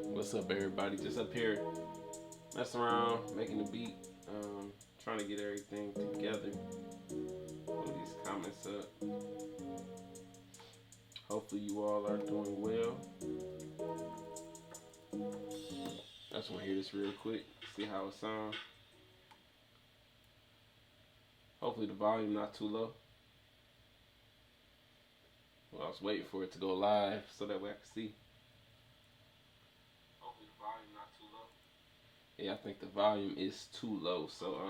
What's up, everybody? Just up here messing around, making the beat, trying to get everything together. Pull these comments up. Hopefully, you all are doing well. I just want to hear this real quick, see how it sounds. Hopefully, the volume not too low. Well, I was waiting for it to go live so that way I can see. Hopefully, the volume not too low. Yeah, I think the volume is too low, so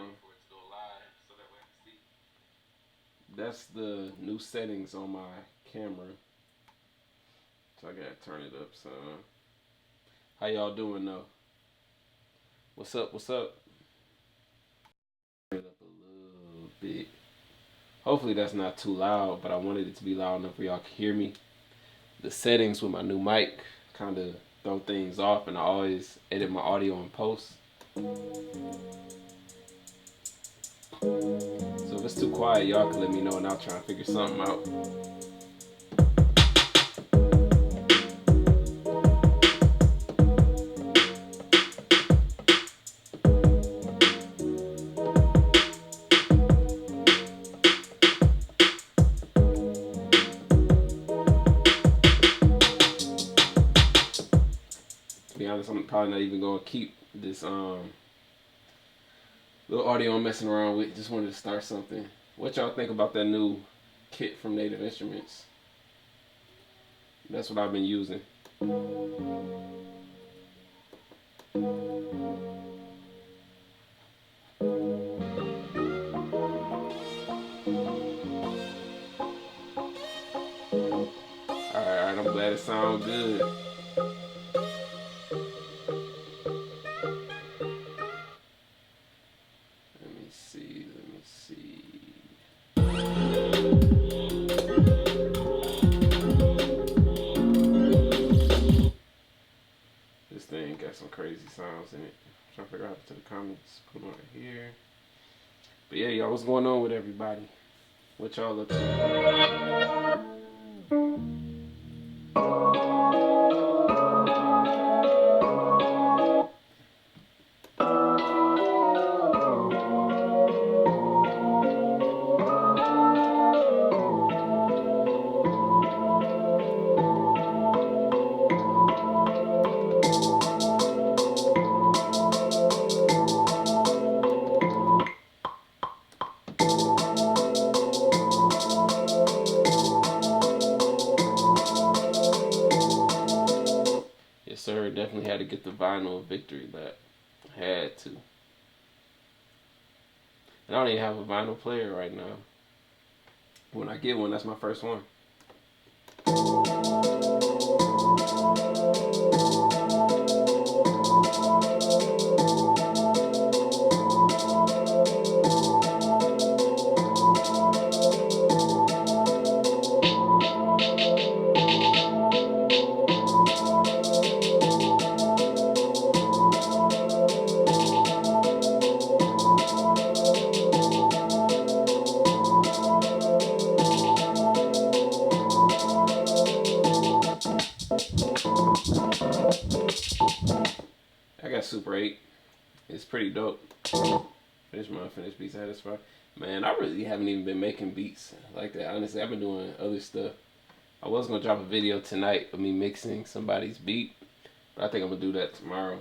that's the new settings on my camera. So I gotta turn it up, son. How y'all doing though? What's up? What's up? Turn it up a little bit. Hopefully that's not too loud, but I wanted it to be loud enough where y'all can hear me. The settings with my new mic kind of throw things off, and I always edit my audio in post. So if it's too quiet, y'all can let me know and I'll try and figure something out. To be honest, I'm probably not even gonna keep this little audio I'm messing around with. Just wanted to start something. What y'all think about that new kit from Native Instruments? That's what I've been using. Alright, I'm glad it sounds good. Let me see. This thing got some crazy sounds in it. I'm trying to figure out to the comments. Put them right here. But yeah, y'all, what's going on with everybody? What y'all up to? Yes, sir. Definitely had to get the vinyl victory lap. Had to. And I don't even have a vinyl player right now. When I get one, that's my first one. great. It's pretty dope. Finish my unfinished beats. Satisfied. Man, I really haven't even been making beats like that. Honestly, I've been doing other stuff. I was gonna drop a video tonight of me mixing somebody's beat, but I think I'm gonna do that tomorrow.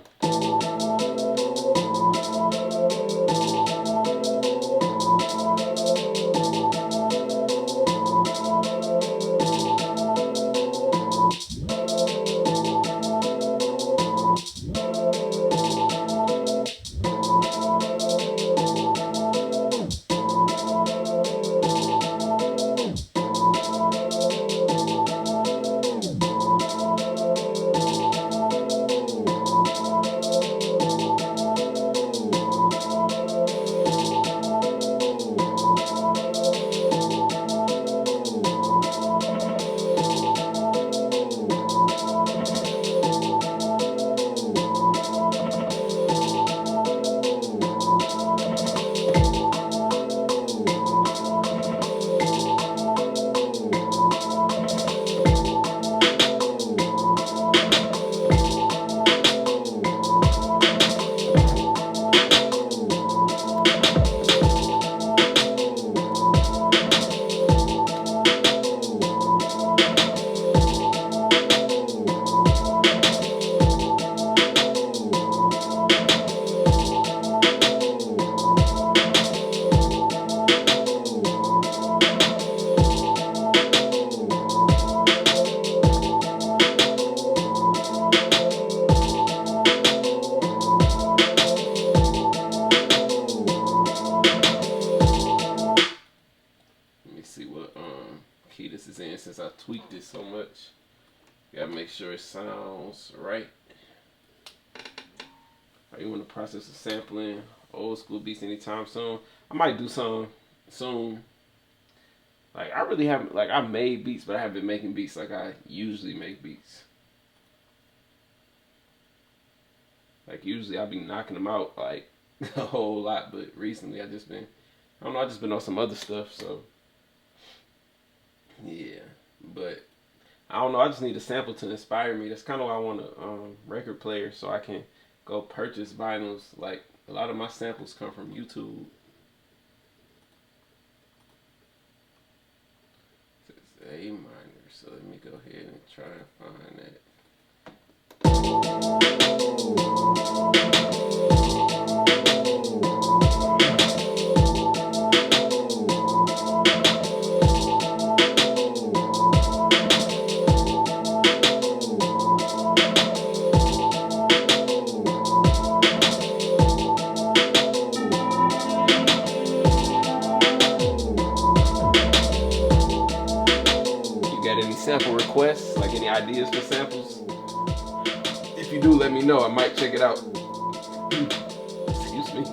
Key this is in since I tweaked it so much. Gotta make sure it sounds right. Are you in the process of sampling old school beats anytime soon? I might do some soon. Like I really haven't, like I made beats, but I haven't been making beats like I usually make beats. Like usually I'll be knocking them out like a whole lot, but recently I just been on some other stuff, so yeah. But I don't know, I just need a sample to inspire me. That's kind of why I want a record player, so I can go purchase vinyls. Like a lot of my samples come from YouTube. It's A minor, so let me go ahead and try and find that. Sample requests, like any ideas for samples? If you do, let me know. I might check it out. Excuse me.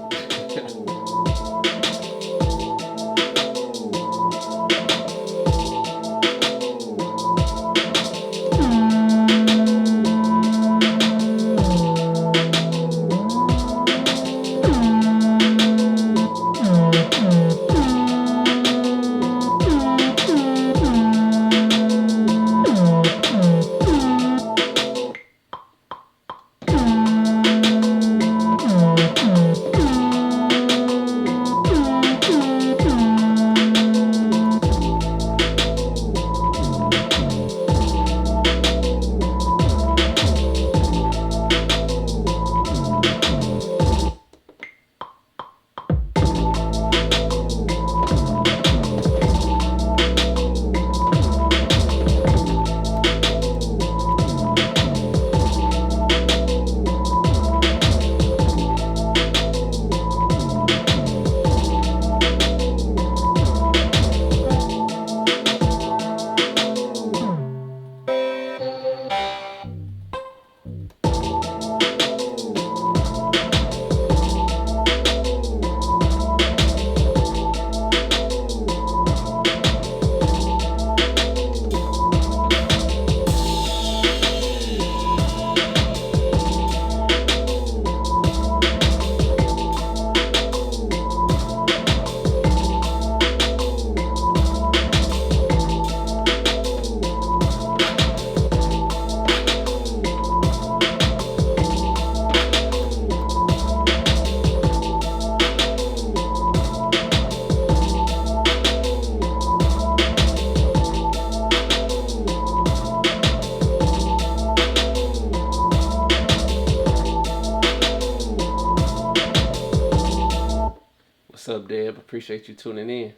up, Deb? Appreciate you tuning in.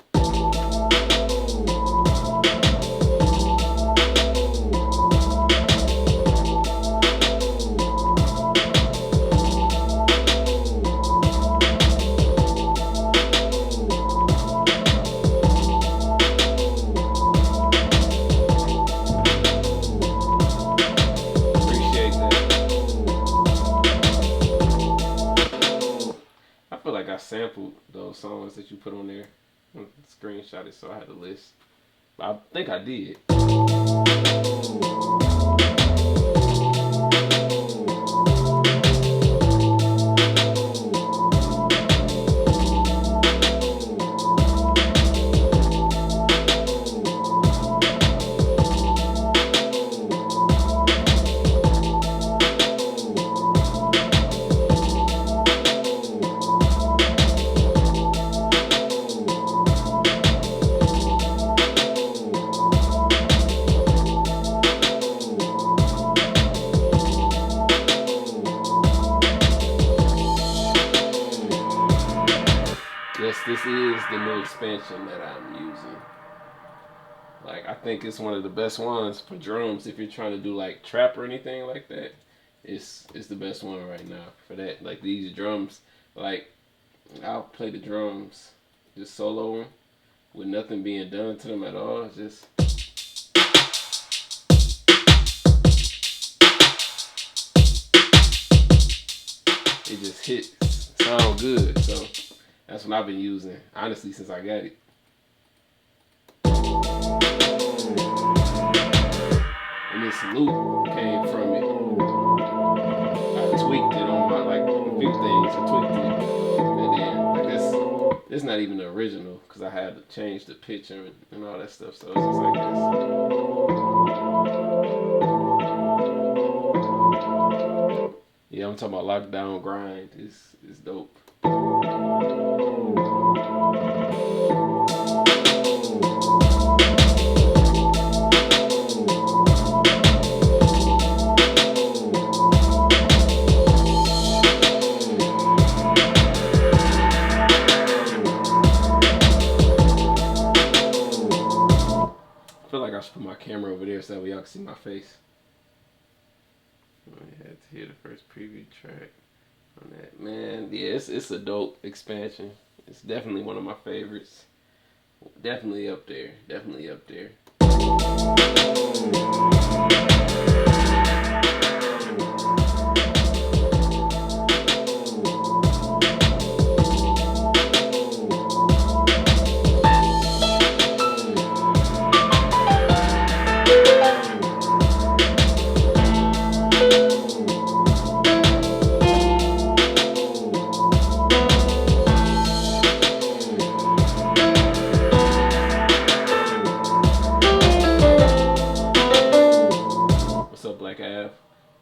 I feel like I sampled those songs that you put on there. I screenshot it so I had a list. But I think I did. Yes, this is the new expansion that I'm using. Like, I think it's one of the best ones for drums if you're trying to do like trap or anything like that. It's the best one right now for that. Like these drums, like I'll play the drums just solo them with nothing being done to them at all. It's just it just hits, sound good. So that's what I've been using, honestly, since I got it. And this loop came from it. I tweaked it on my, like, a few things. I tweaked it. And then, like, this not even the original, because I had to change the pitch and all that stuff. So it's just like this. Yeah, I'm talking about Lockdown Grind. It's dope. I feel like I should put my camera over there so that way y'all can see my face. I had to hear the first preview track on that. Man, yeah, it's a dope expansion. It's definitely one of my favorites. Definitely up there. Definitely up there.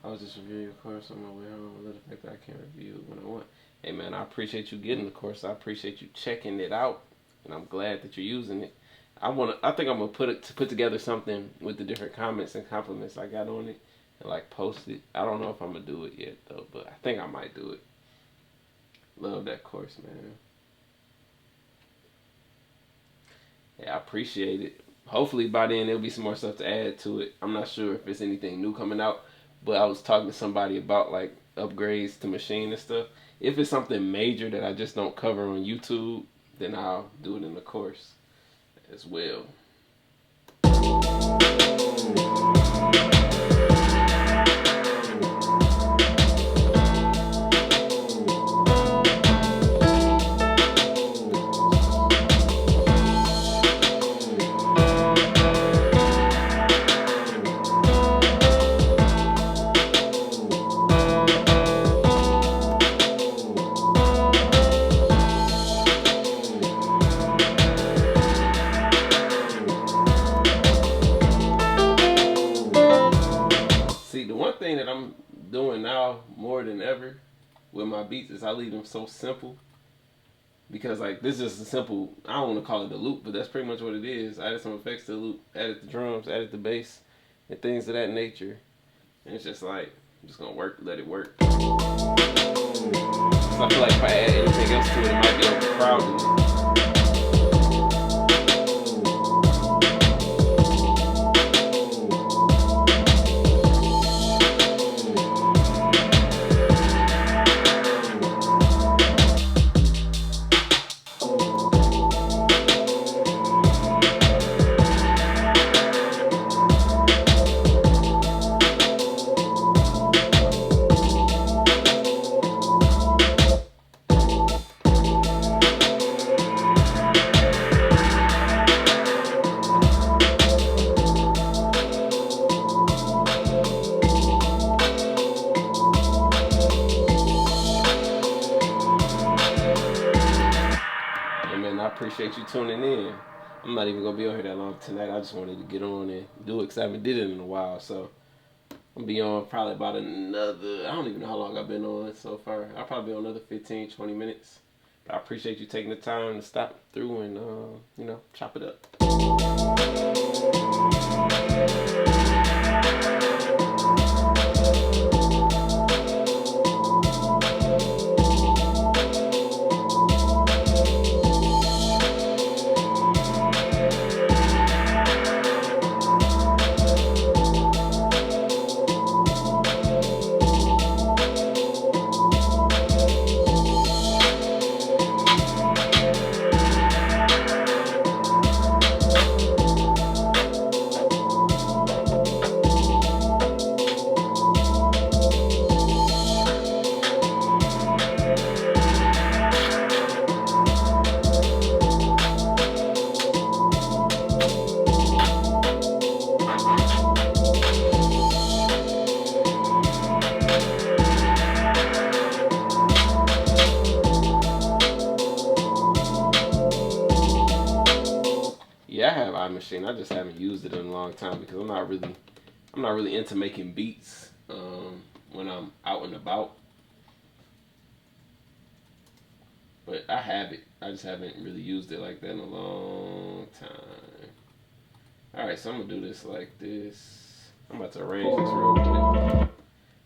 I was just reviewing the course on my way home. A little fact that I can't review it when I want. Hey man, I appreciate you getting the course. I appreciate you checking it out, and I'm glad that you're using it. I think I'm gonna put together something with the different comments and compliments I got on it, and like post it. I don't know if I'm gonna do it yet though, but I think I might do it. Love that course, man. Yeah, I appreciate it. Hopefully by then there'll be some more stuff to add to it. I'm not sure if it's anything new coming out, but I was talking to somebody about like upgrades to Maschine and stuff. If it's something major that I just don't cover on YouTube, then I'll do it in the course as well. Thing that I'm doing now more than ever with my beats is I leave them so simple, because like this is a simple, I don't want to call it a loop, but that's pretty much what it is. I added some effects to the loop, added the drums, added the bass and things of that nature, and it's just like I'm just gonna work, let it work. So I feel like if I add anything else to it, it might be overcrowded. appreciate you tuning in. I'm not even gonna be on here that long tonight. I just wanted to get on and do it because I haven't did it in a while. So I'll be on probably about another. I don't even know how long I've been on so far. I'll probably be on another 15, 20 minutes. But I appreciate you taking the time to stop through and chop it up. Yeah, I have iMachine. I just haven't used it in a long time because I'm not really into making beats when I'm out and about. But I have it. I just haven't really used it like that in a long time. All right, so I'm gonna do this like this. I'm about to arrange this real quick.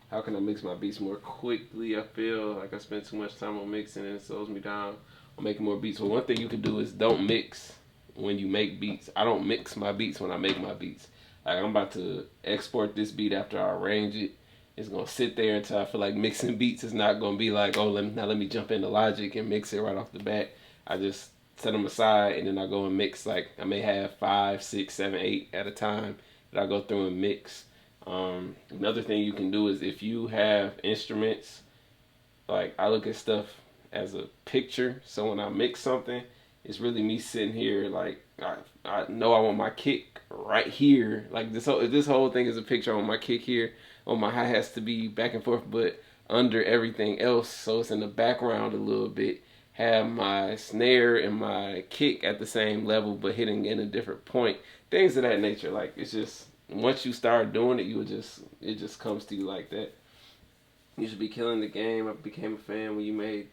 How can I mix my beats more quickly? I feel like I spend too much time on mixing and it slows me down on making more beats. Well, one thing you can do is don't mix when you make beats. I don't mix my beats when I make my beats. Like I'm about to export this beat after I arrange it. It's gonna sit there until I feel like mixing beats. It's not gonna be like, oh, let me jump into Logic and mix it right off the bat. I just set them aside and then I go and mix. Like I may have 5, 6, 7, 8 at a time that I go through and mix. Another thing you can do is if you have instruments, like I look at stuff as a picture. So when I mix something, it's really me sitting here like I know I want my kick right here. Like this whole thing is a picture. I want my kick here. I want my hi-hats to be back and forth, but under everything else, so it's in the background a little bit. Have my snare and my kick at the same level, but hitting in a different point. Things of that nature. Like it's just once you start doing it, it just comes to you like that. You should be killing the game. I became a fan when you made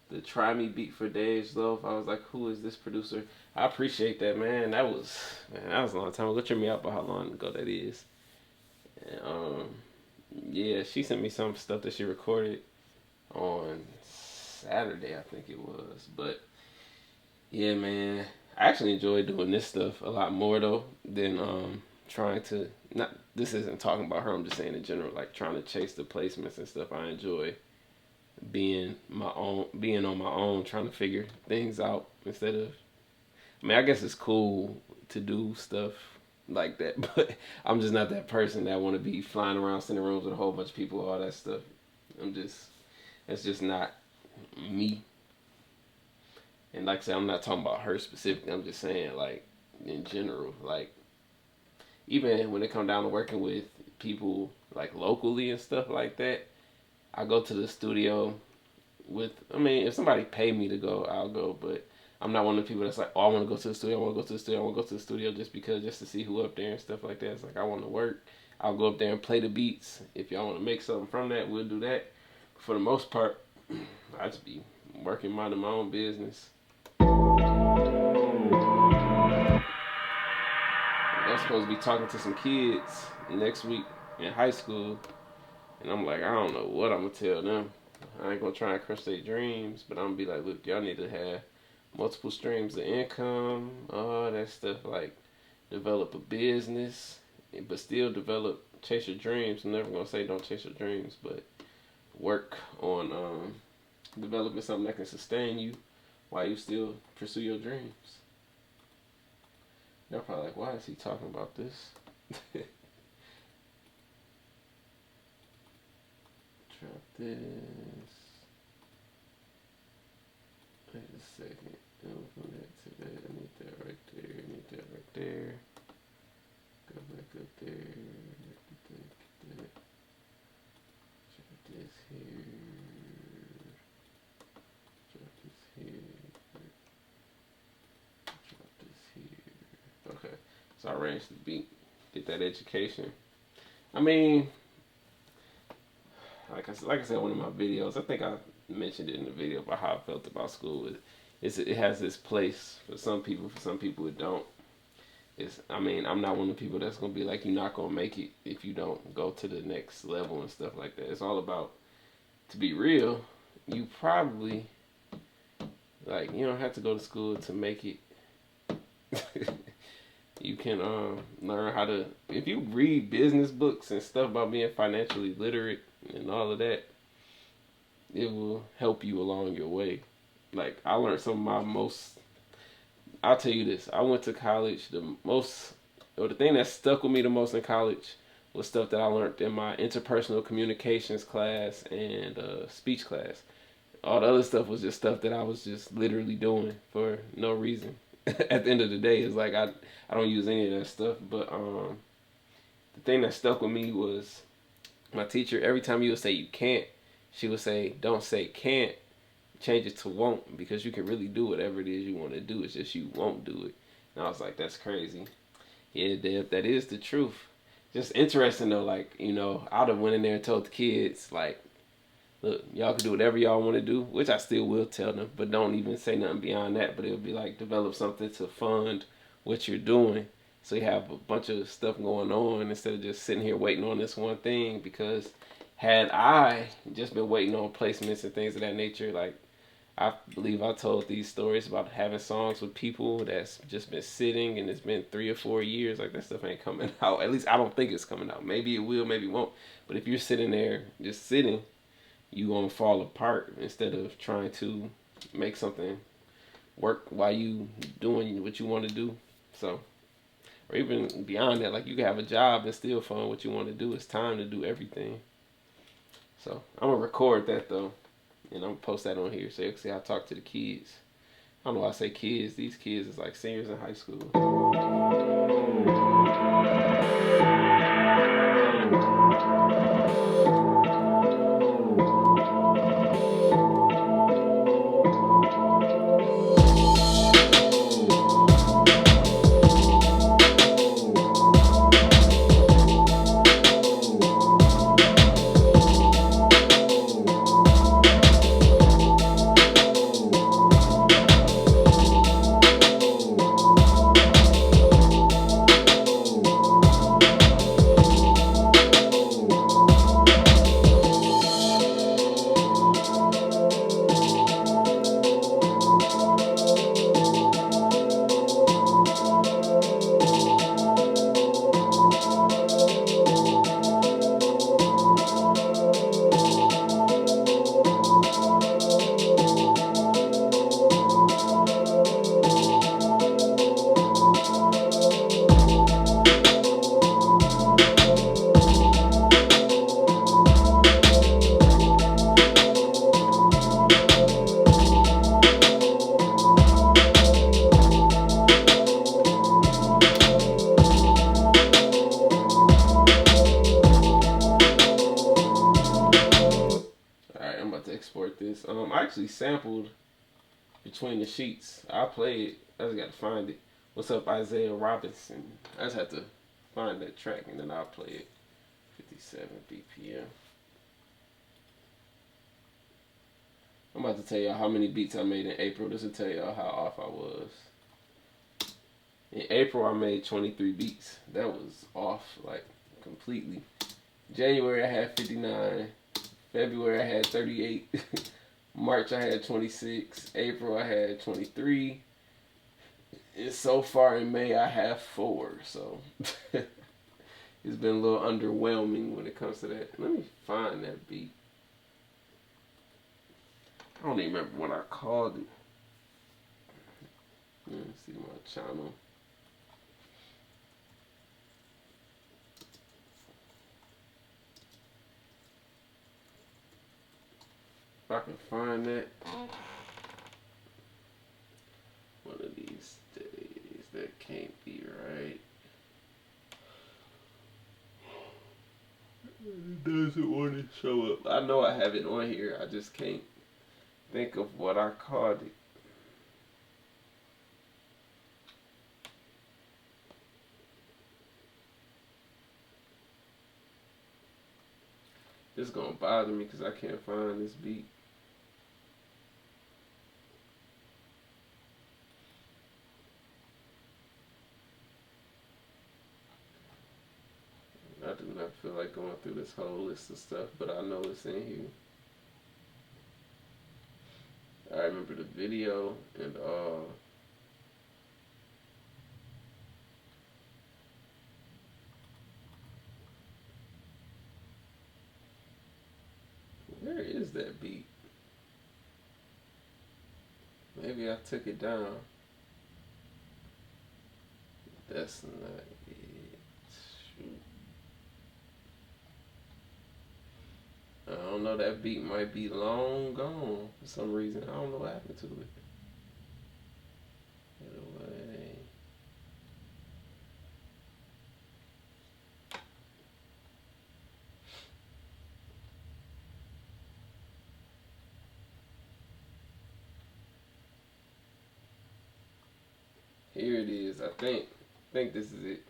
the Try Me beat for Dej Loaf. I was like, who is this producer? I appreciate that, man. That was a long time ago. Check me out about how long ago that is. And, yeah, she sent me some stuff that she recorded on Saturday, I think it was. But yeah, man, I actually enjoy doing this stuff a lot more though than trying to. Not this isn't talking about her. I'm just saying in general, like trying to chase the placements and stuff. I enjoy being on my own, trying to figure things out instead of. I mean, I guess it's cool to do stuff like that, but I'm just not that person that want to be flying around sitting in rooms with a whole bunch of people, all that stuff. That's just not me. And like I said, I'm not talking about her specifically. I'm just saying, like, in general, like, even when it come down to working with people, like, locally and stuff like that, I go to the studio if somebody pay me to go, I'll go, but I'm not one of the people that's like, oh, I want to go to the studio, I want to go to the studio, I want to go to the studio just to see who up there and stuff like that. It's like, I want to work. I'll go up there and play the beats. If y'all want to make something from that, we'll do that. For the most part, I just be working, minding my own business. I'm supposed to be talking to some kids next week in high school, and I'm like, I don't know what I'm gonna tell them. I ain't gonna try and crush their dreams, but I'm gonna be like, look, y'all need to have multiple streams of income, all that stuff, like develop a business, but still chase your dreams. I'm never gonna say don't chase your dreams, but work on developing something that can sustain you while you still pursue your dreams. Y'all probably like, why is he talking about this? Drop this. Wait a second. From that to that. I need that right there. I need that right there. Go back up there. Get that. Drop this here. Drop this here. So I ran to the beat, get that education. I mean, like I said, one of my videos, I think I mentioned it in the video about how I felt about school. It has this place for some people. For some people, it don't. I mean, I'm not one of the people that's gonna be like, you're not gonna make it if you don't go to the next level and stuff like that. It's all about, to be real, you probably, like, you don't have to go to school to make it. You can learn how to, if you read business books and stuff about being financially literate and all of that, it will help you along your way. Like, I learned some of my most, I'll tell you this, I went to college, the thing that stuck with me the most in college was stuff that I learned in my interpersonal communications class and speech class. All the other stuff was just stuff that I was just literally doing for no reason. At the end of the day, it's like I don't use any of that stuff. But the thing that stuck with me was my teacher. Every time you would say you can't, she would say, "Don't say can't, change it to won't, because you can really do whatever it is you want to do. It's just you won't do it." And I was like, "That's crazy." Yeah, Deb, that is the truth. Just interesting though. Like, I'd have went in there and told the kids, like, look, y'all can do whatever y'all want to do, which I still will tell them, but don't even say nothing beyond that. But it'll be like, develop something to fund what you're doing, so you have a bunch of stuff going on instead of just sitting here waiting on this one thing. Because had I just been waiting on placements and things of that nature, like, I believe I told these stories about having songs with people that's just been sitting and it's been 3 or 4 years. Like, that stuff ain't coming out. At least I don't think it's coming out. Maybe it will, maybe it won't. But if you're sitting there just sitting, you gonna fall apart instead of trying to make something work while you doing what you want to do. So, or even beyond that, like, you can have a job and still fund what you want to do. It's time to do everything. So I'm gonna record that though, and I'm gonna post that on here so you can see how I talk to the kids. I don't know why I say kids. These kids is like seniors in high school. Export this. I actually sampled Between the Sheets. I play it. I just got to find it. What's Up, Isaiah Robinson? I just have to find that track and then I'll play it. 57 BPM. I'm about to tell y'all how many beats I made in April. This will tell y'all how off I was. In April, I made 23 beats. That was off, like, completely. January, I had 59. February, I had 38. March, I had 26. April, I had 23. And so far in May, I have 4. So it's been a little underwhelming when it comes to that. Let me find that beat. I don't even remember what I called it. Let's see my channel. If I can find that one of these days, that can't be right. It doesn't want to show up. I know I have it on here. I just can't think of what I called it. It's gonna bother me because I can't find this beat. I do not feel like going through this whole list of stuff, but I know it's in here. I remember the video and where is that beat? Maybe I took it down. That's not it. Shoot. I don't know, that beat might be long gone for some reason. I don't know what happened to it. Get away. Here it is. I think this is it.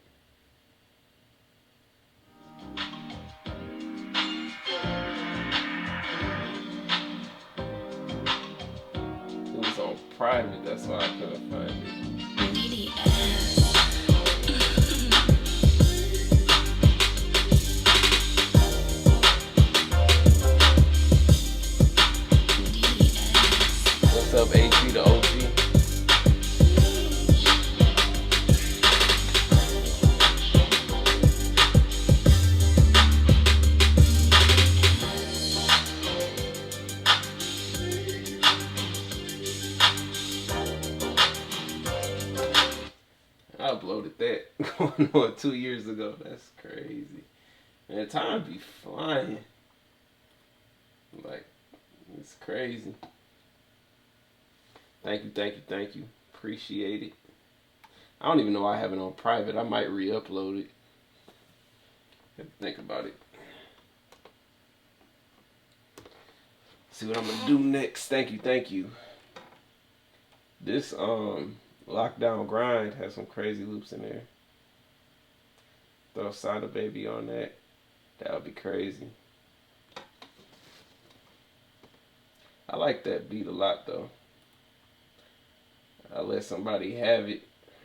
It was on private, that's why I couldn't find it. What's up, AC the OG? I uploaded that going on 2 years ago. That's crazy. Man, time be flying. Like, it's crazy. Thank you. Appreciate it. I don't even know why I have it on private. I might re-upload it. Have to think about it. See what I'm gonna do next. Thank you. This Lockdown Grind has some crazy loops in there. Throw Sada Baby on that. That would be crazy. I like that beat a lot though. I let somebody have it,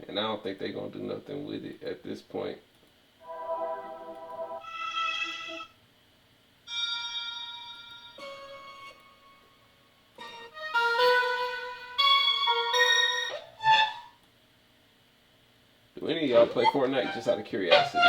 and I don't think they're gonna do nothing with it at this point. Do any of y'all play Fortnite just out of curiosity?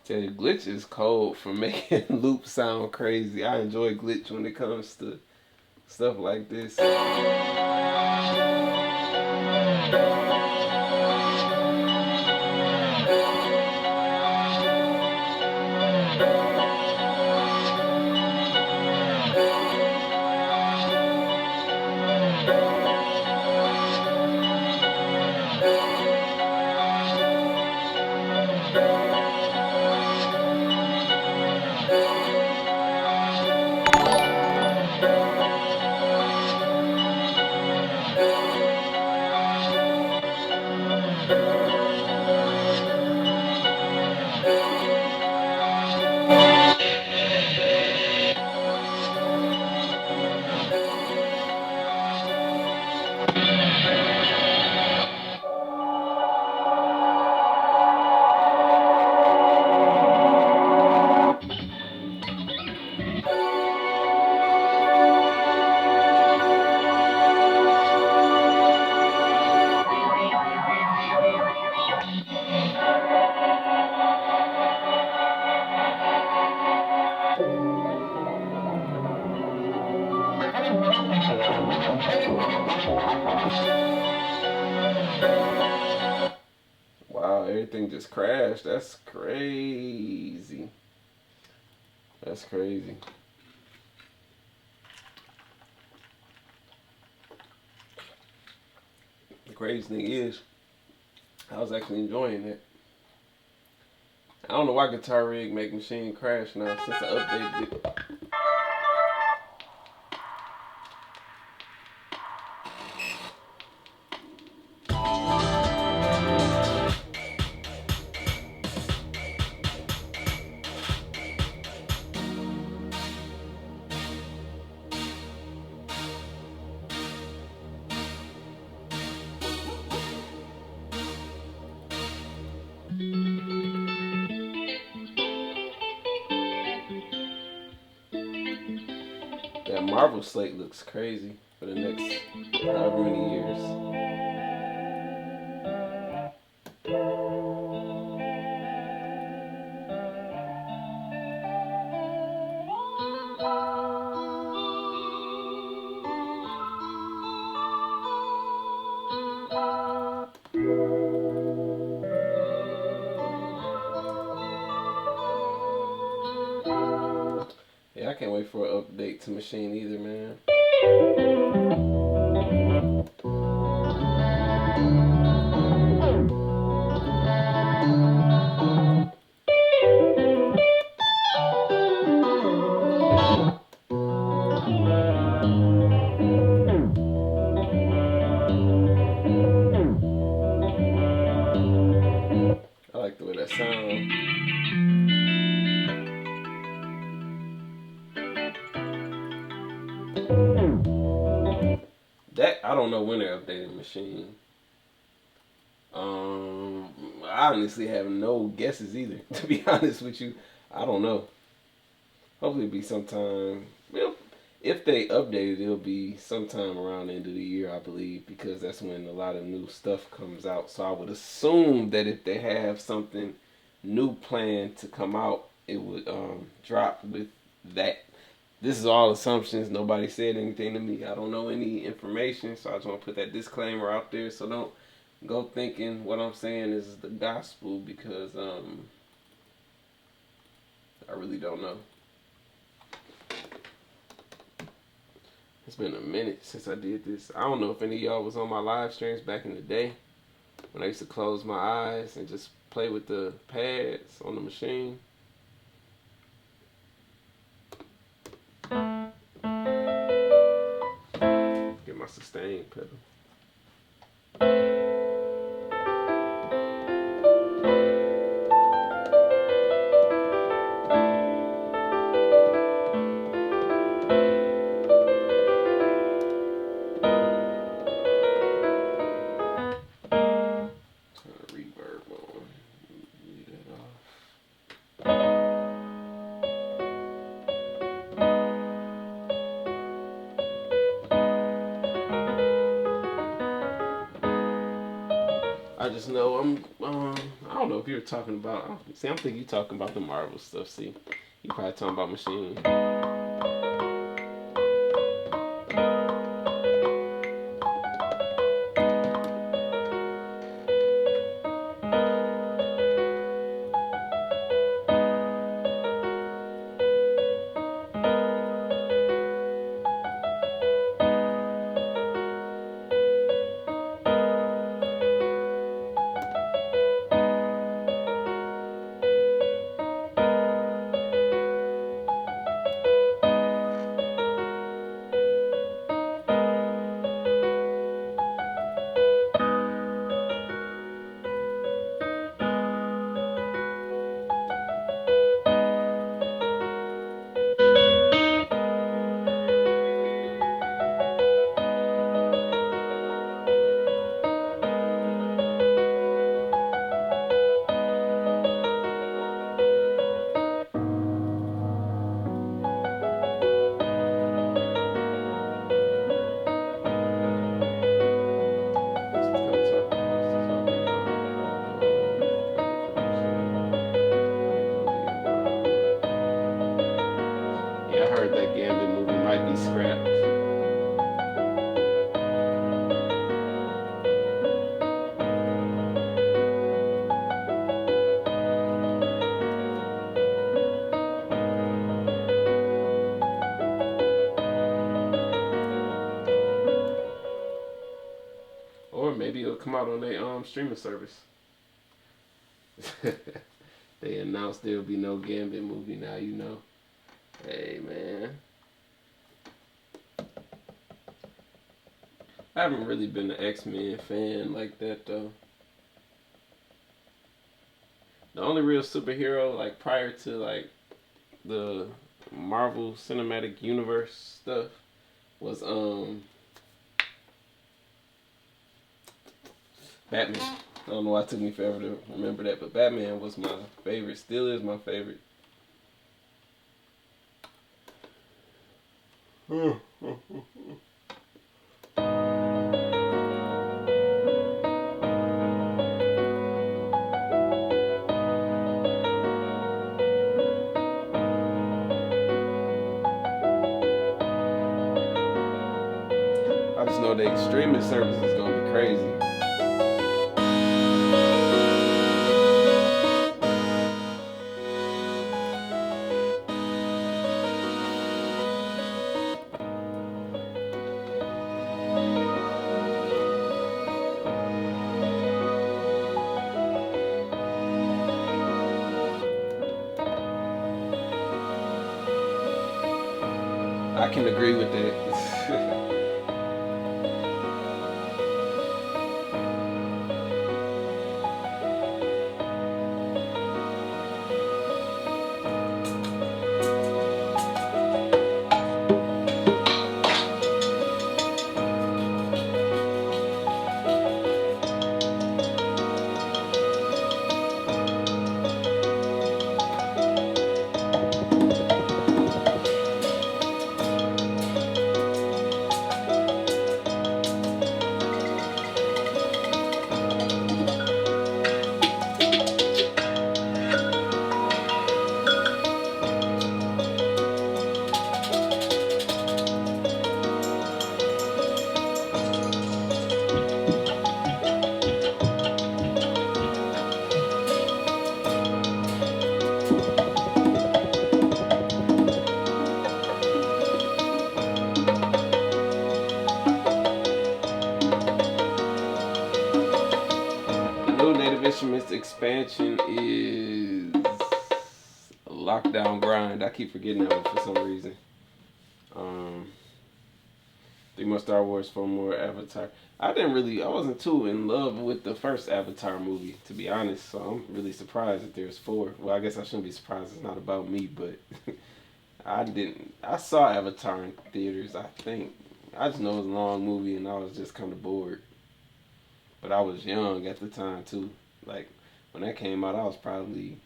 Tell you, Glitch is cold for making loops sound crazy. I enjoy Glitch when it comes to stuff like this. everything just crashed. That's crazy. That's crazy. The crazy thing is, I was actually enjoying it. I don't know why Guitar Rig make Machine crash now since I updated it. That Marvel slate looks crazy for the next however many years. Yeah, I can't wait for an update to Machine either, man. I like the way that sounds. That I don't know when they're updating Machine. I honestly have no guesses either. To be honest with you, I don't know. Hopefully, it'll be sometime. Well, if they update it, it'll be sometime around the end of the year, I believe, because that's when a lot of new stuff comes out. So I would assume that if they have something new planned to come out, it would drop with that. This is all assumptions. Nobody said anything to me. I don't know any information, so I just want to put that disclaimer out there. So don't go thinking what I'm saying is the gospel because I really don't know. It's been a minute since I did this. I don't know if any of y'all was on my live streams back in the day when I used to close my eyes and just play with the pads on the machine. Get my sustain pedal. I just know I don't know if you're talking about. See, I'm thinking you're talking about the Marvel stuff. See, you probably talking about Machine. maybe it'll come out on their streaming service. They announced there'll be no Gambit movie now, you know. Hey man. I haven't really been an X-Men fan like that though. The only real superhero like prior to like the Marvel Cinematic Universe stuff was Batman. I don't know why it took me forever to remember that, but Batman was my favorite. Still is my favorite. I just know the streaming service is gonna be crazy. I can agree with that. No Native Instruments expansion is a Lockdown Grind. I keep forgetting that one for some reason. Um, 3 more Star Wars, 4 more Avatar. I wasn't too in love with the first Avatar movie, to be honest. So I'm really surprised that there's 4. Well, I guess I shouldn't be surprised. It's not about me, but I saw Avatar in theaters. I think I just know it was a long movie, and I was just kind of bored. But I was young at the time too. Like when that came out, I was probably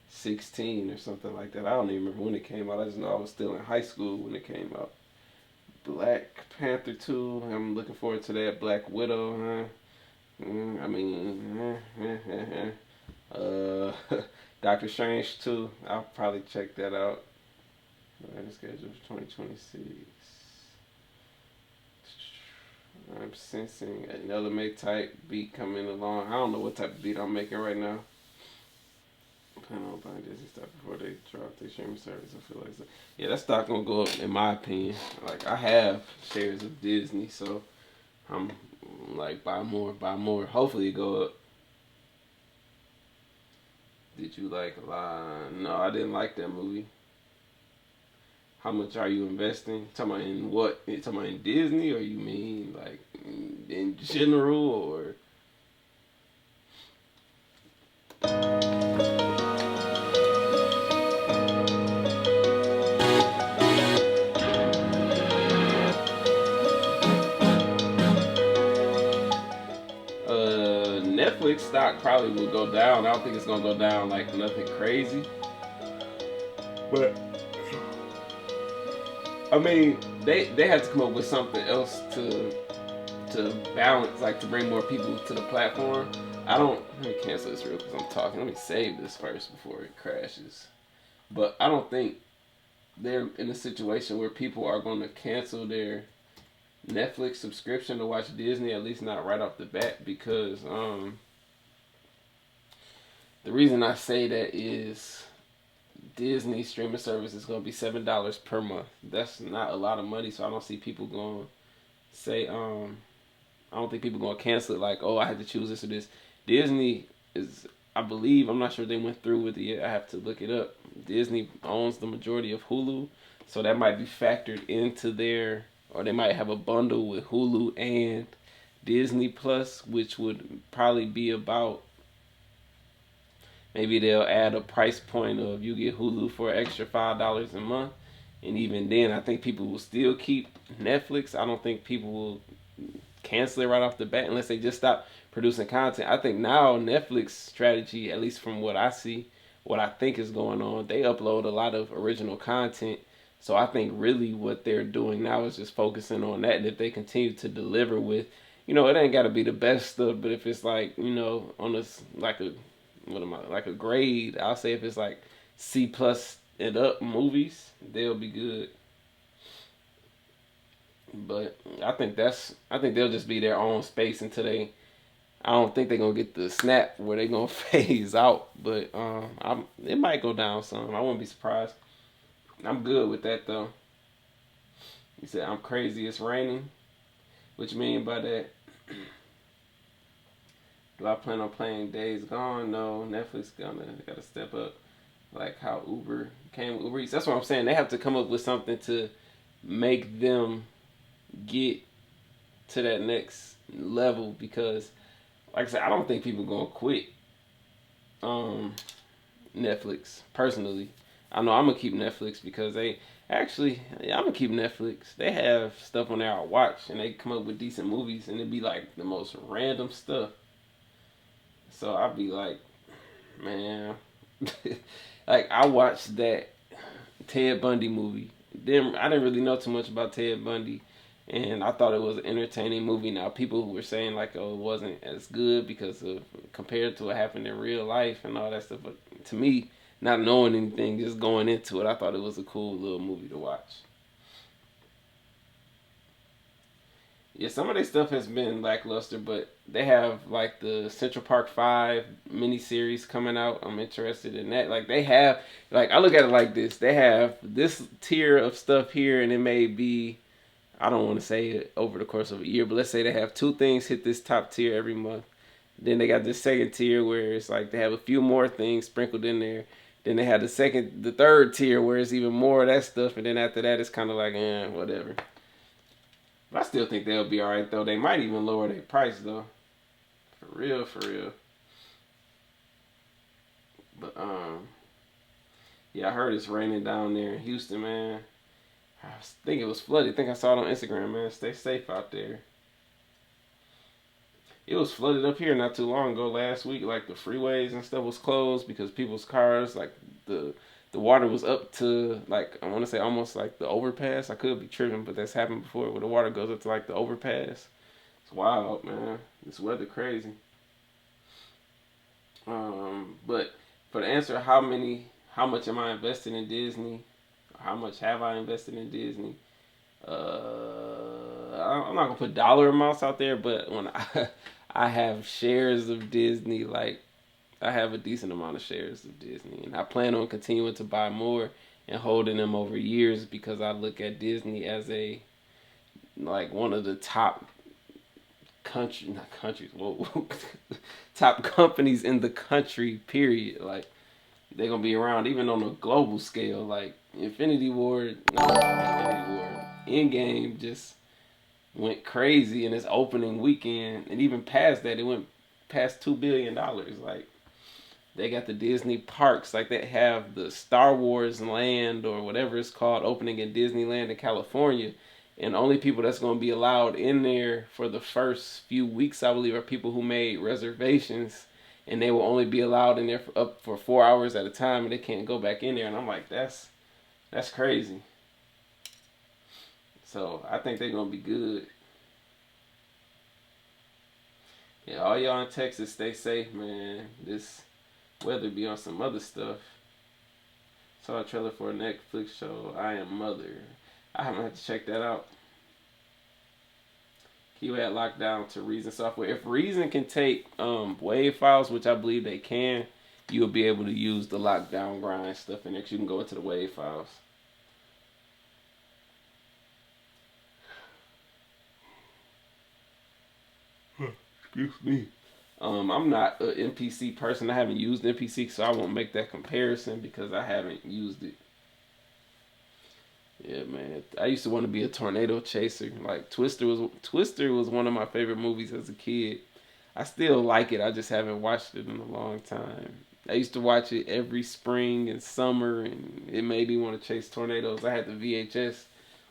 16 or something like that. I don't even remember when it came out. I just know I was still in high school when it came out. Black Panther 2. I'm looking forward to that. Black Widow. I mean, Doctor Strange 2. I'll probably check that out. Writing schedule for 2026. I'm sensing another make type beat coming along. I don't know what type of beat I'm making right now. Plan on buying Disney stuff before they drop their streaming service. I feel like so. Yeah, that stock gonna go up in my opinion. Like I have shares of Disney, so I'm like buy more, buy more. Hopefully it go up. Did you like a lot? No, I didn't like that movie. How much are you investing? Talking about in what? You talking about in Disney, or you mean like in general, or? Netflix stock probably will go down. I don't think it's gonna go down like nothing crazy, but I mean they had to come up with something else to balance, like to bring more people to the platform. Let me cancel this real because I'm talking. Let me save this first before it crashes. But I don't think they're in a situation where people are going to cancel their Netflix subscription to watch Disney, at least not right off the bat, because the reason I say that is Disney streaming service is going to be $7 per month. That's not a lot of money, so I don't see people going to say I don't think people gonna cancel it like, oh, I had to choose this or this. Disney is, I believe, I'm not sure if they went through with it yet. I have to look it up. Disney owns the majority of Hulu, so that might be factored into their, or they might have a bundle with Hulu and Disney Plus, which would probably be about, maybe they'll add a price point of you get Hulu for an extra $5 a month. And even then, I think people will still keep Netflix. I don't think people will cancel it right off the bat unless they just stop producing content. I think now Netflix strategy, at least from what I see, what I think is going on, they upload a lot of original content. So I think really what they're doing now is just focusing on that. And if they continue to deliver with, it ain't got to be the best stuff, but if it's like, on this, like a, what am I, like a grade, I'll say if it's like C plus and up movies, they'll be good. But I think they'll just be their own space until they. I don't think they're gonna get the snap where they're gonna phase out. But it might go down some. I wouldn't be surprised. I'm good with that though. You said I'm crazy. It's raining. What you mean by that? Do I plan on playing Days Gone? No. Netflix gotta step up. Like how Uber came with Uber Eats. That's what I'm saying. They have to come up with something to make them get to that next level, because like I said, I don't think people gonna quit Netflix. Personally, I know I'm gonna keep Netflix because they actually, yeah, I'm gonna keep Netflix. They have stuff on there I watch, and they come up with decent movies, and it'd be like the most random stuff. So I'd be like, man, like I watched that Ted Bundy movie. Then I didn't really know too much about Ted Bundy, and I thought it was an entertaining movie. Now people who were saying like, oh, it wasn't as good because of compared to what happened in real life and all that stuff. But to me, not knowing anything, just going into it, I thought it was a cool little movie to watch. Yeah, some of their stuff has been lackluster, but they have like the Central Park 5 miniseries coming out. I'm interested in that. Like they have, like I look at it like this: they have this tier of stuff here, and it may be, I don't want to say it over the course of a year, but let's say they have two things hit this top tier every month. Then they got this second tier where it's like they have a few more things sprinkled in there. Then they have the third tier where it's even more of that stuff, and then after that it's kind of like, whatever. But I still think they'll be alright though. They might even lower their price though. For real, for real. But yeah, I heard it's raining down there in Houston, man. I think it was flooded. I think I saw it on Instagram, man. Stay safe out there. It was flooded up here not too long ago last week. Like the freeways and stuff was closed because people's cars, like the water was up to like, I want to say almost like the overpass. I could be tripping, but that's happened before where the water goes up to like the overpass. It's wild, man. This weather crazy. But for the answer, how much am I invested in Disney? How much have I invested in Disney? I'm not gonna put dollar amounts out there, but when I have shares of Disney, like I have a decent amount of shares of Disney, and I plan on continuing to buy more and holding them over years because I look at Disney as a like one of the top not countries, whoa, top companies in the country. Period. Like they're gonna be around even on a global scale. Like Infinity War, Endgame just went crazy in its opening weekend, and even past that, it went past $2 billion. Like they got the Disney parks, like they have the Star Wars land or whatever it's called opening in Disneyland in California. And only people that's going to be allowed in there for the first few weeks, I believe, are people who made reservations. And they will only be allowed in there up for 4 hours at a time, and they can't go back in there. And I'm like, that's crazy. So I think they're going to be good. Yeah, all y'all in Texas, stay safe, man. This weather be on some other stuff. Saw a trailer for a Netflix show, I Am Mother. I haven't had to check that out. You had locked down to Reason software. If Reason can take WAV files, which I believe they can, you'll be able to use the lockdown grind stuff in there. 'Cause you can go into the WAV files. Excuse me. I'm not an NPC person. I haven't used NPC, so I won't make that comparison because I haven't used it. Yeah, man. I used to want to be a tornado chaser. Like Twister was one of my favorite movies as a kid. I still like it. I just haven't watched it in a long time. I used to watch it every spring and summer, and it made me want to chase tornadoes. I had the VHS,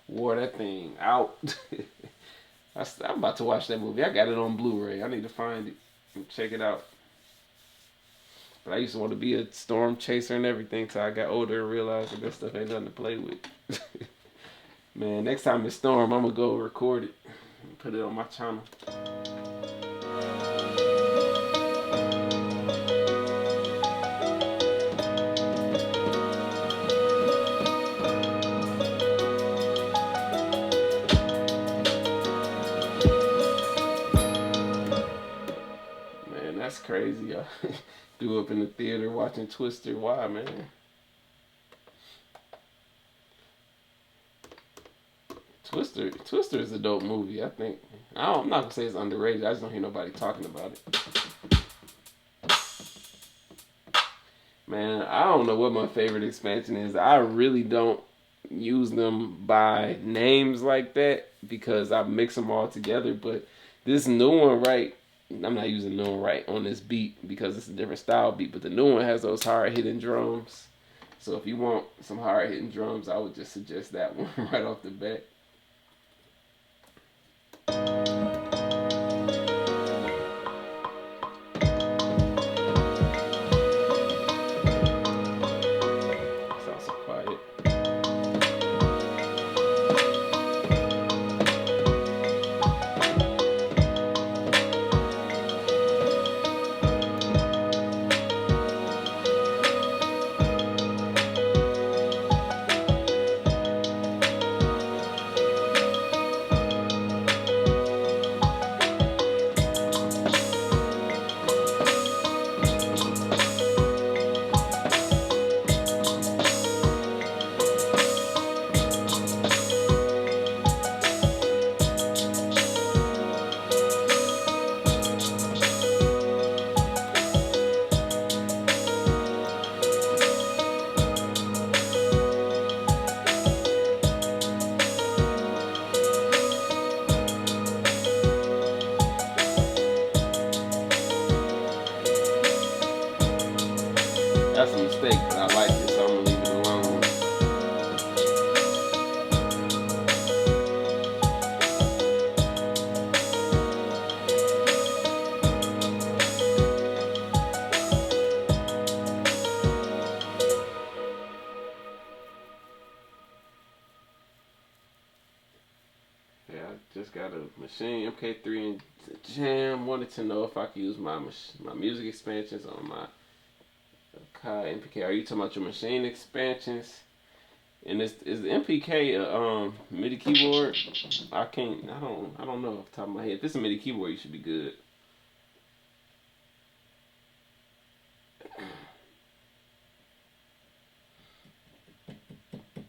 wore that thing out. I'm about to watch that movie. I got it on Blu-ray. I need to find it and check it out. But I used to want to be a storm chaser and everything till I got older and realized that stuff ain't nothing to play with. Man, next time it's storm, I'm gonna go record it and put it on my channel. Man, that's crazy. I grew up in the theater watching Twister. Why, man? Twister is a dope movie. I think. I'm not gonna say it's underrated. I just don't hear nobody talking about it. Man, I don't know what my favorite expansion is. I really don't use them by names like that because I mix them all together. But this new one, right? I'm not using new one right on this beat because it's a different style beat. But the new one has those hard hitting drums. So if you want some hard hitting drums, I would just suggest that one right off the bat. Sounds so quiet. That's a mistake, but I like it, so I'm gonna leave it alone. Yeah, I just got a Maschine MK3 and Jam. Wanted to know if I could use my music expansions on my Kai MPK. Are you talking about your Maschine expansions? And is the MPK a MIDI keyboard? I can't. I don't know off the top of my head. If it's a MIDI keyboard, you should be good.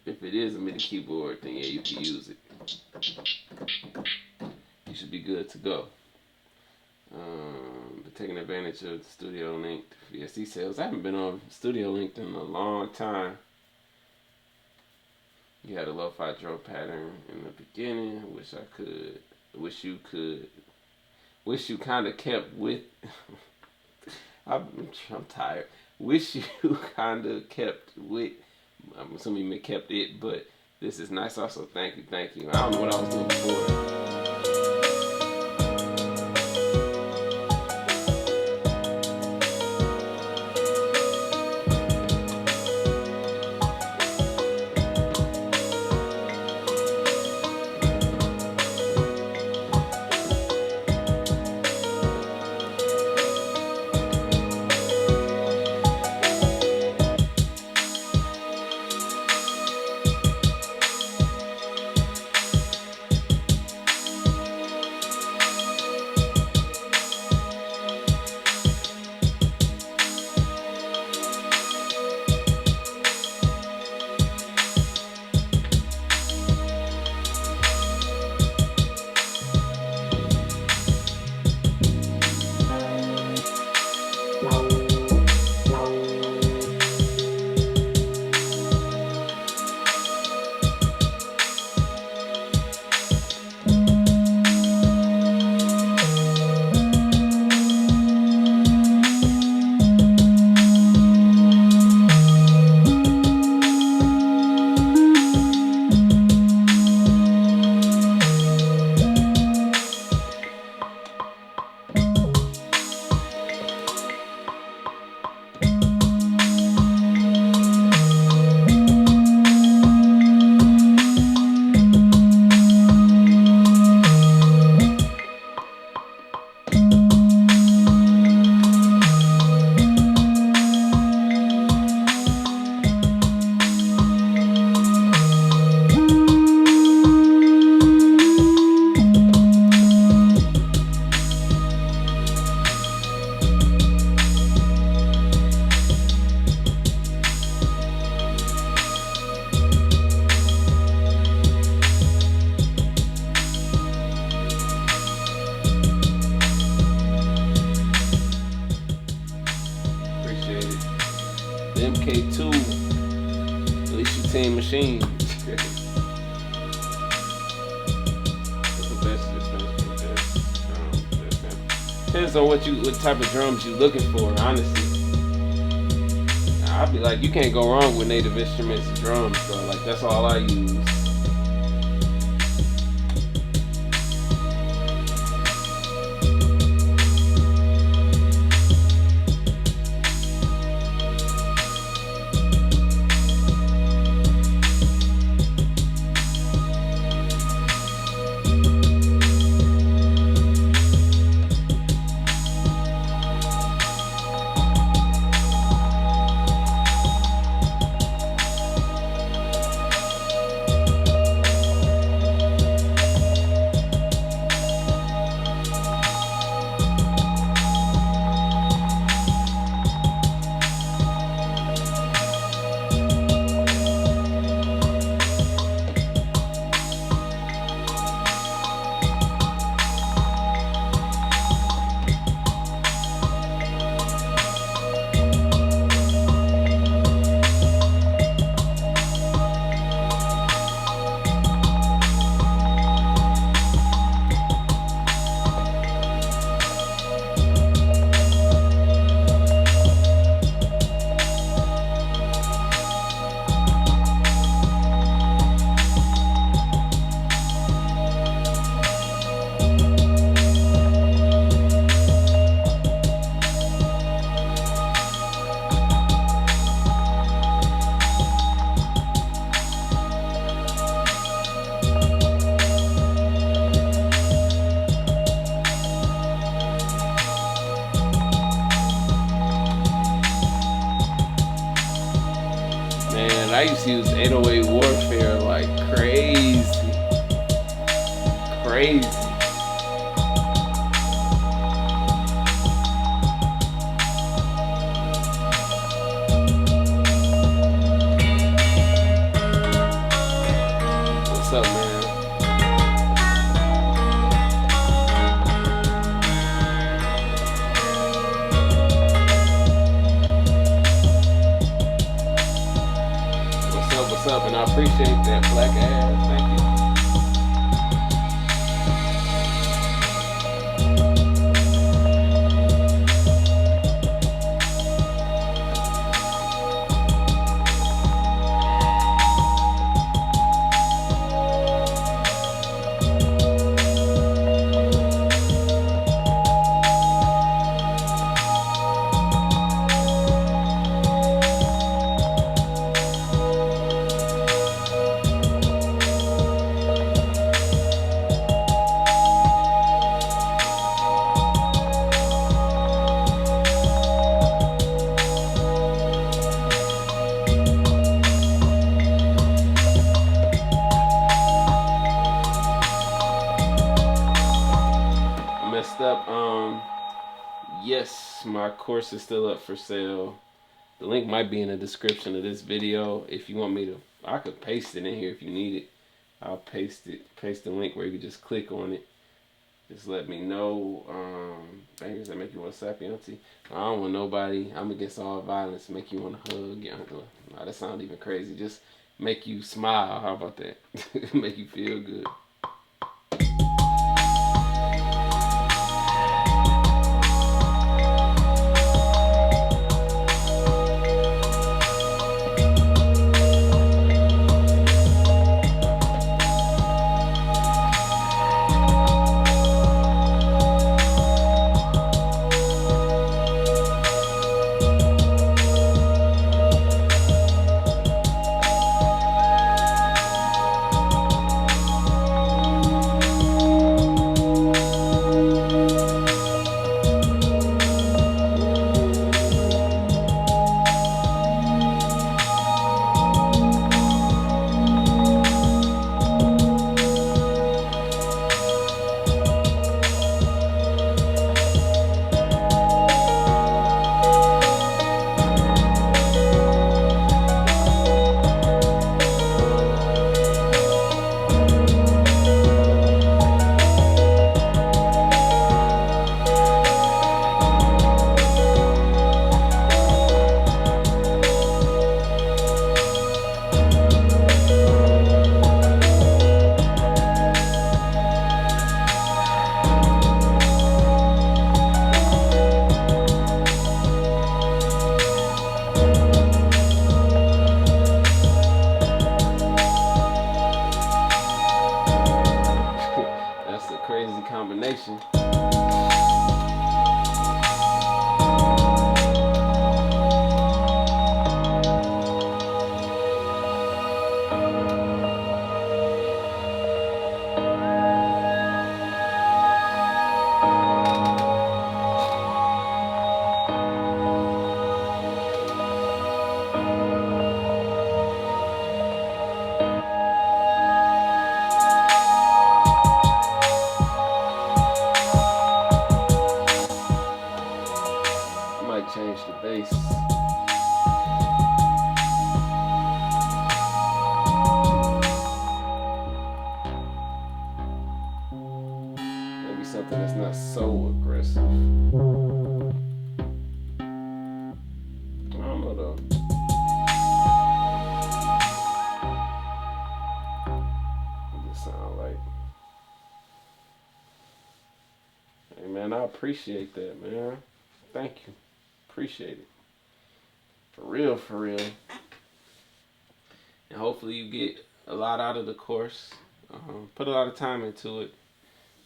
If it is a MIDI keyboard, then yeah, you can use it. You should be good to go. But taking advantage of the Studio Link VSC sales. I haven't been on Studio Link in a long time. You had a lo-fi drum pattern in the beginning. Wish I could. Wish you could. Wish you kind of kept with. I'm tired. Wish you kind of kept with. I'm assuming you kept it, but this is nice. Also, thank you, thank you. I don't know what I was doing before. The MK2, at least you team Maschine. Depends on what type of drums you looking for, honestly. I'll be like, you can't go wrong with native instruments and drums, so like that's all I use. Man, I used to use 808 Warfare like crazy. Crazy. What's up, man? What's up? And I appreciate that, black ass. Thank you. Messed up. Yes, my course is still up for sale. The link might be in the description of this video. If you want me to, I could paste it in here if you need it. I'll paste the link where you can just click on it. Just let me know. Bangers that make you want to slap your auntie. I don't want nobody. I'm against all violence. Make you want to hug. Nah, that sounds even crazy. Just make you smile. How about that? Make you feel good. change the bass. Maybe something that's not so aggressive. I don't know though. What does it sound like? Hey man, I appreciate that, man. Thank you. Appreciate it. For real, for real. And hopefully you get a lot out of the course. Put a lot of time into it.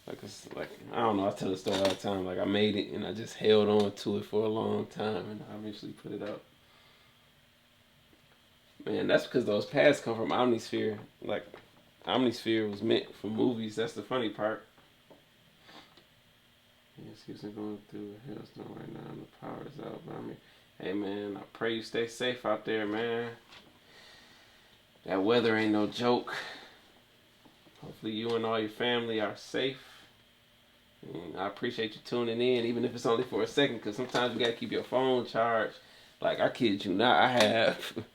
Like it's like I don't know. I tell the story all the time. Like I made it and I just held on to it for a long time, and I eventually put it out. Man, that's because those pads come from Omnisphere. Like Omnisphere was meant for movies. That's the funny part. Yeah, excuse me, going through a hailstorm right now and the power is out. But I mean, hey man, I pray you stay safe out there, man. That weather ain't no joke. Hopefully you and all your family are safe. And I appreciate you tuning in, even if it's only for a second, because sometimes you gotta keep your phone charged. Like I kid you not, I have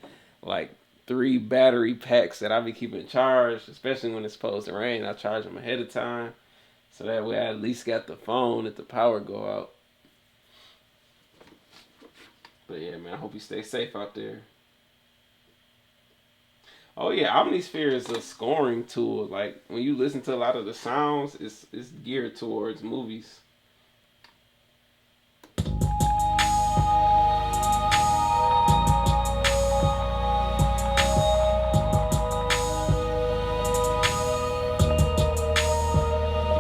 like 3 battery packs that I be keeping charged, especially when it's supposed to rain. I charge them ahead of time, so that way I at least got the phone if the power go out. But yeah, man, I hope you stay safe out there. Oh yeah, Omnisphere is a scoring tool. Like when you listen to a lot of the sounds, it's geared towards movies. And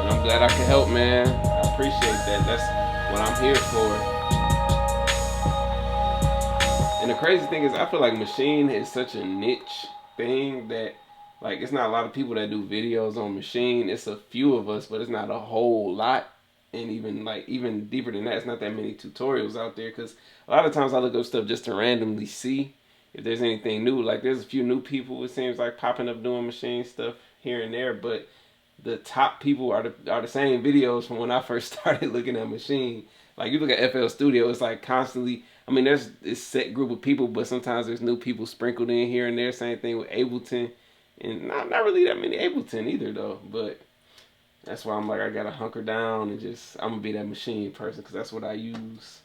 I'm glad I can help, man. I appreciate that. That's what I'm here for. And the crazy thing is, I feel like Maschine is such a niche thing that, like, it's not a lot of people that do videos on Maschine. It's a few of us, but it's not a whole lot. And even deeper than that, it's not that many tutorials out there. Because a lot of times I look up stuff just to randomly see if there's anything new. Like, there's a few new people, it seems like, popping up doing Maschine stuff here and there. But the top people are the same videos from when I first started looking at Maschine. Like you look at FL Studio, it's like constantly. I mean, there's this set group of people, but sometimes there's new people sprinkled in here and there. Same thing with Ableton, and not really that many Ableton either though. But that's why I'm like I gotta hunker down and just I'm gonna be that Maschine person because that's what I use.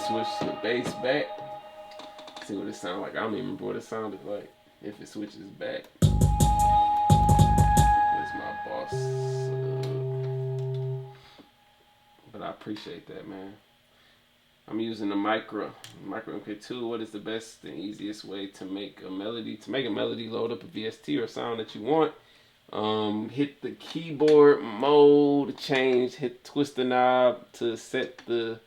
Switch the bass back. See what it sounds like. I don't even remember what it sounded like. If it switches back. It's my boss. But I appreciate that, man. I'm using the micro MK2. What is the best and easiest way to make a melody? To make a melody, load up a VST or sound that you want. Hit the keyboard mode, twist the knob to set the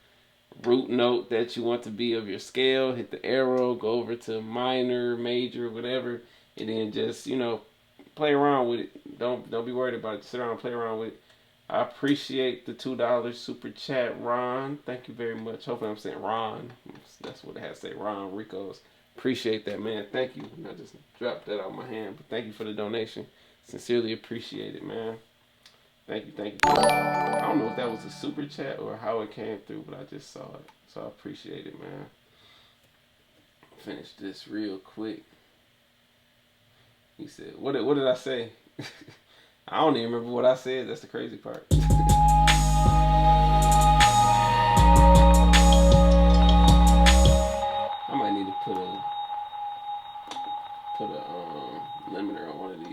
root note that you want to be of your scale. Hit the arrow, go over to minor, major, whatever, and then just play around with it. Don't be worried about it. Just sit around and play around with it. I appreciate the $2 super chat, Ron. Thank you very much. Hopefully I'm saying Ron. That's what it has to say, Ron Rico's. Appreciate that, man. Thank you. I just dropped that out of my hand, but thank you for the donation. Sincerely appreciate it, man. Thank you, thank you. I don't know if that was a super chat or how it came through, but I just saw it. So I appreciate it, man. Finish this real quick. He said, what did I say? I don't even remember what I said. That's the crazy part. I might need to put a limiter on one of these.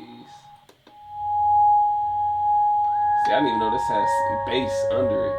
See, I didn't even know this has bass under it.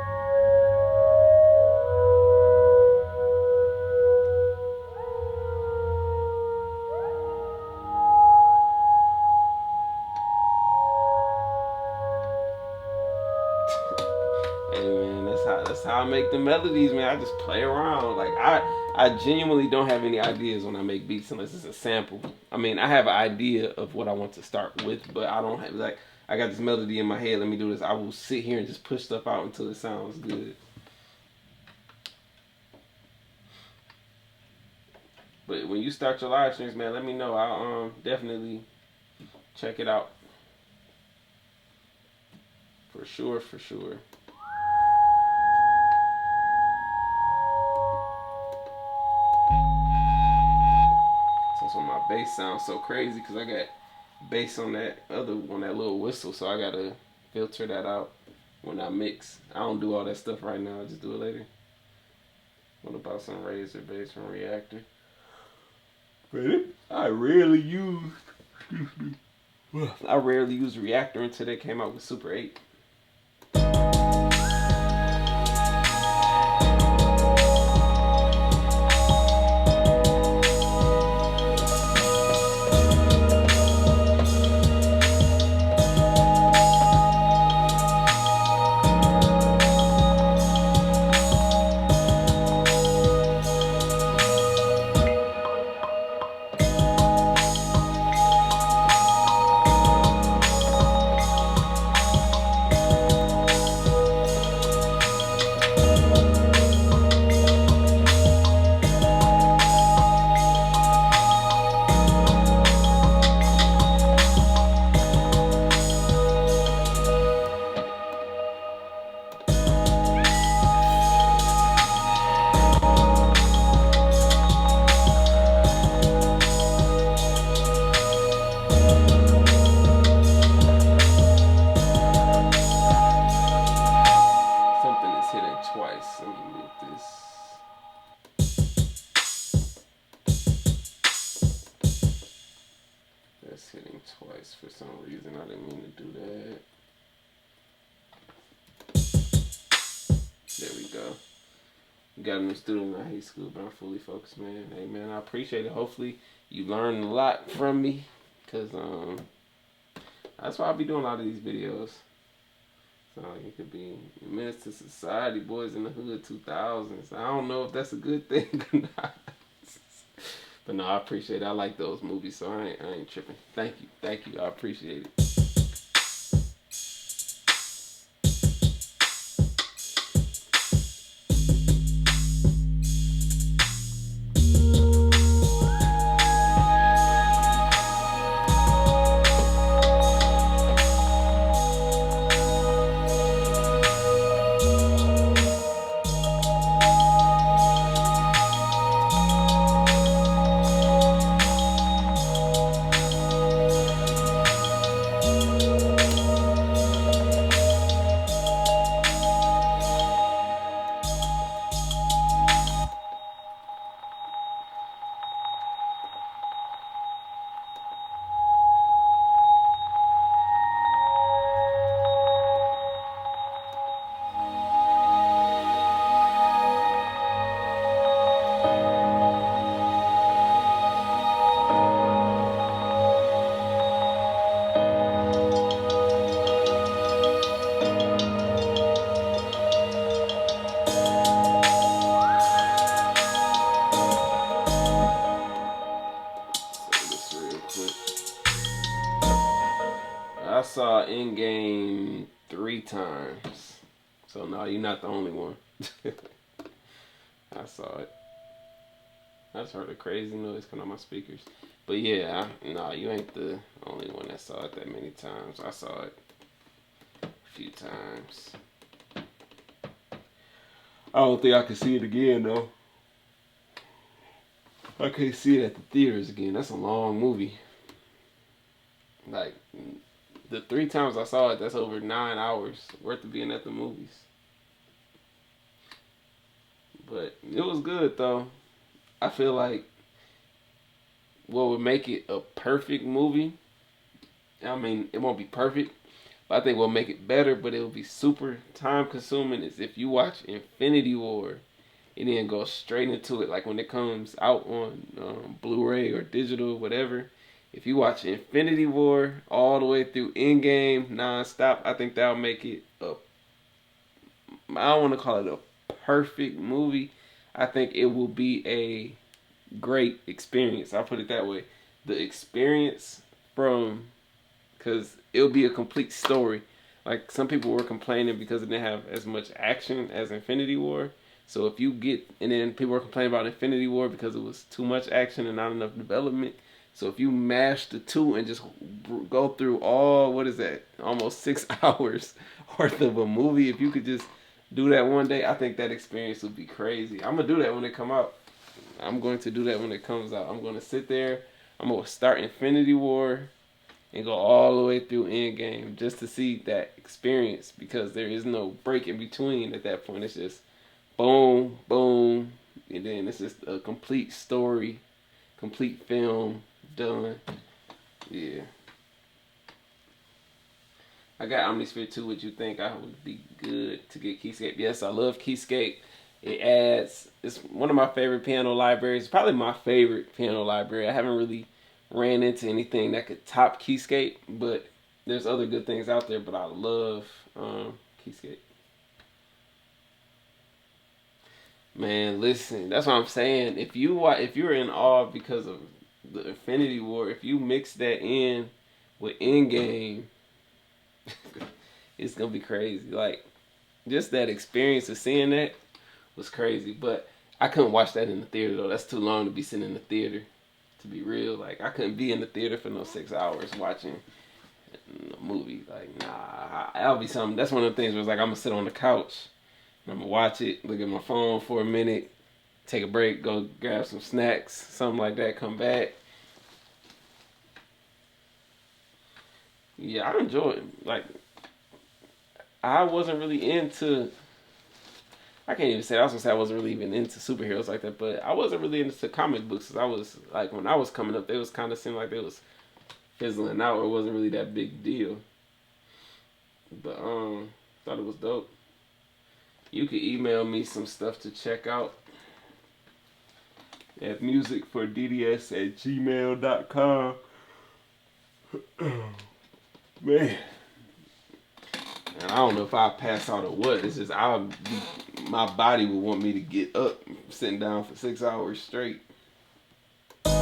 Hey man, that's how I make the melodies, man. I just play around. Like I I genuinely don't have any ideas when I make beats unless it's a sample. I mean, I have an idea of what I want to start with, but I don't have like I got this melody in my head. Let me do this. I will sit here and just push stuff out until it sounds good. But when you start your live streams, man, let me know. I'll definitely check it out. For sure, for sure. That's why my bass sounds so crazy because I got bass on that little whistle, so I gotta filter that out when I mix. I don't do all that stuff right now. I just do it later. What about some Razor bass from Reactor? I rarely use. I rarely use Reactor until they came out with Super 8. Twice. Let me move this. That's hitting twice for some reason. I didn't mean to do that. There we go. Got a new student in high school, but I'm fully focused, man. Hey, man, I appreciate it. Hopefully, you learned a lot from me, cause that's why I'll be doing a lot of these videos. So you could be Menace to Society, Boys in the Hood 2000s. I don't know if that's a good thing or not. But no, I appreciate it. I like those movies, so I ain't tripping. Thank you. I appreciate it. I saw Endgame 3 times. So no, you're not the only one. I saw it. I just heard a crazy noise coming on my speakers. But yeah, no, you ain't the only one that saw it that many times. I saw it a few times. I don't think I can see it again though. I can't see it at the theaters again. That's a long movie. Like, the 3 times I saw it, that's over 9 hours worth of being at the movies. But it was good though. I feel like what would make it a perfect movie, I mean, it won't be perfect, but I think what will make it better, but it will be super time consuming, is if you watch Infinity War and then go straight into it, like when it comes out on Blu-ray or digital, whatever. If you watch Infinity War all the way through Endgame non-stop, I think that'll make it I don't want to call it a perfect movie. I think it will be a great experience. I'll put it that way. The experience from, because it'll be a complete story. Like some people were complaining because it didn't have as much action as Infinity War. So if you get, and then people were complaining about Infinity War because it was too much action and not enough development. So if you mash the two and just go through all, what is that, almost 6 hours worth of a movie, if you could just do that one day, I think that experience would be crazy. I'm gonna do that when it come out. I'm going to do that when it comes out. I'm gonna sit there. I'm gonna start Infinity War and go all the way through Endgame just to see that experience, because there is no break in between at that point. It's just boom, boom, and then it's just a complete story, complete film done. Yeah. I got Omnisphere 2. What you think? I would be good to get Keyscape. Yes, I love Keyscape. It adds, it's one of my favorite piano libraries. Probably my favorite piano library. I haven't really ran into anything that could top Keyscape, but there's other good things out there, but I love Keyscape. Man, listen, that's what I'm saying. If you're in awe because of the Infinity War, if you mix that in with Endgame, it's gonna be crazy. Like, just that experience of seeing that was crazy. But I couldn't watch that in the theater though. That's too long to be sitting in the theater. To be real, like I couldn't be in the theater for no 6 hours watching a movie. Like, nah, that'll be something. That's one of the things where it's like I'm gonna sit on the couch and I'm gonna watch it, look at my phone for a minute, take a break, go grab some snacks, something like that, come back. Yeah, I enjoy it. Like, I wasn't really into, I can't even say, I was gonna say I wasn't really even into superheroes like that, but I wasn't really into comic books. I was, like, when I was coming up, they was kind of seemed like they was fizzling out, or it wasn't really that big deal. But, thought it was dope. You could email me some stuff to check out at musicfordds@gmail.com. Man. And I don't know if I pass out or what. It's just my body would want me to get up, sitting down for 6 hours straight. Let's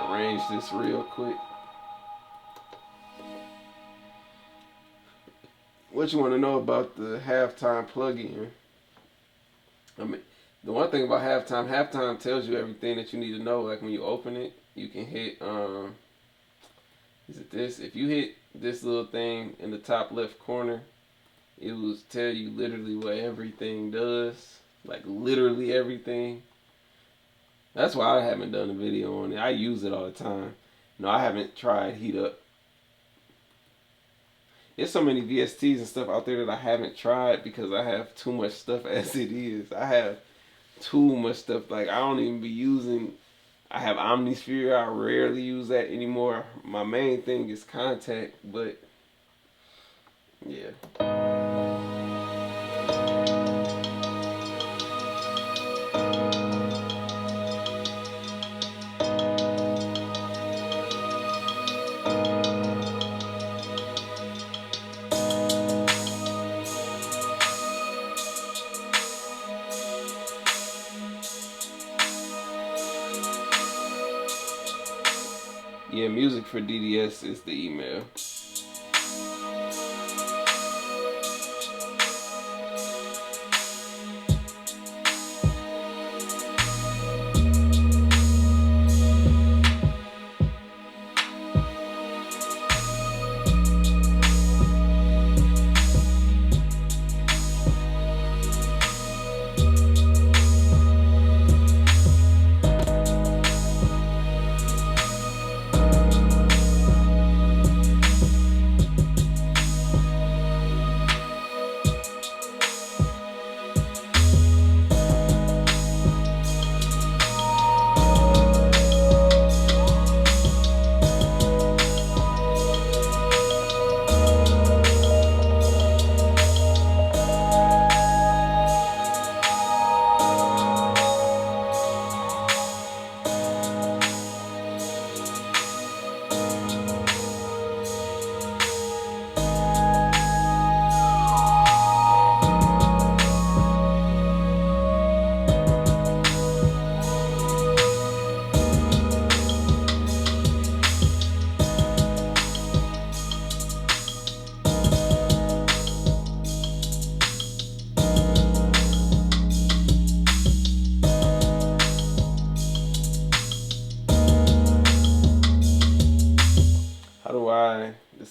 arrange this real quick. What you want to know about the halftime plugin? I mean, the one thing about halftime tells you everything that you need to know. Like when you open it, you can hit is it this? If you hit this little thing in the top left corner, it will tell you literally what everything does. Like literally everything. That's why I haven't done a video on it. I use it all the time. No, I haven't tried Heat Up. There's so many VSTs and stuff out there that I haven't tried because I have too much stuff as it is. I have too much stuff. Like, I don't even be using, I have Omnisphere. I rarely use that anymore. My main thing is Contact, but yeah. Yeah, music for DDS is the email.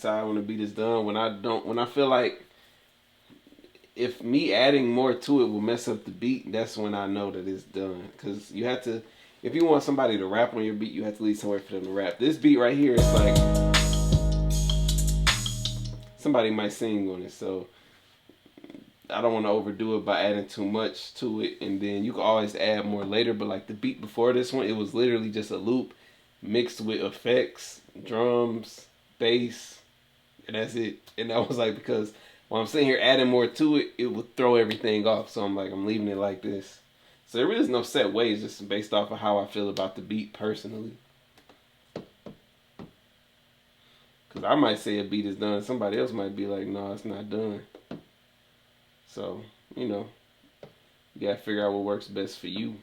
decide when the beat is done. When I feel like if me adding more to it will mess up the beat, that's when I know that it's done. Cause you have to, if you want somebody to rap on your beat, you have to leave somewhere for them to rap. This beat right here is like somebody might sing on it, so I don't want to overdo it by adding too much to it, and then you can always add more later. But like the beat before this one, it was literally just a loop mixed with effects, drums, bass, and that's it. And that was like because when I'm sitting here adding more to it, it would throw everything off. So I'm like, I'm leaving it like this. So there really is no set way. It's just based off of how I feel about the beat personally. Because I might say a beat is done. Somebody else might be like, no, it's not done. So, you know, you gotta figure out what works best for you.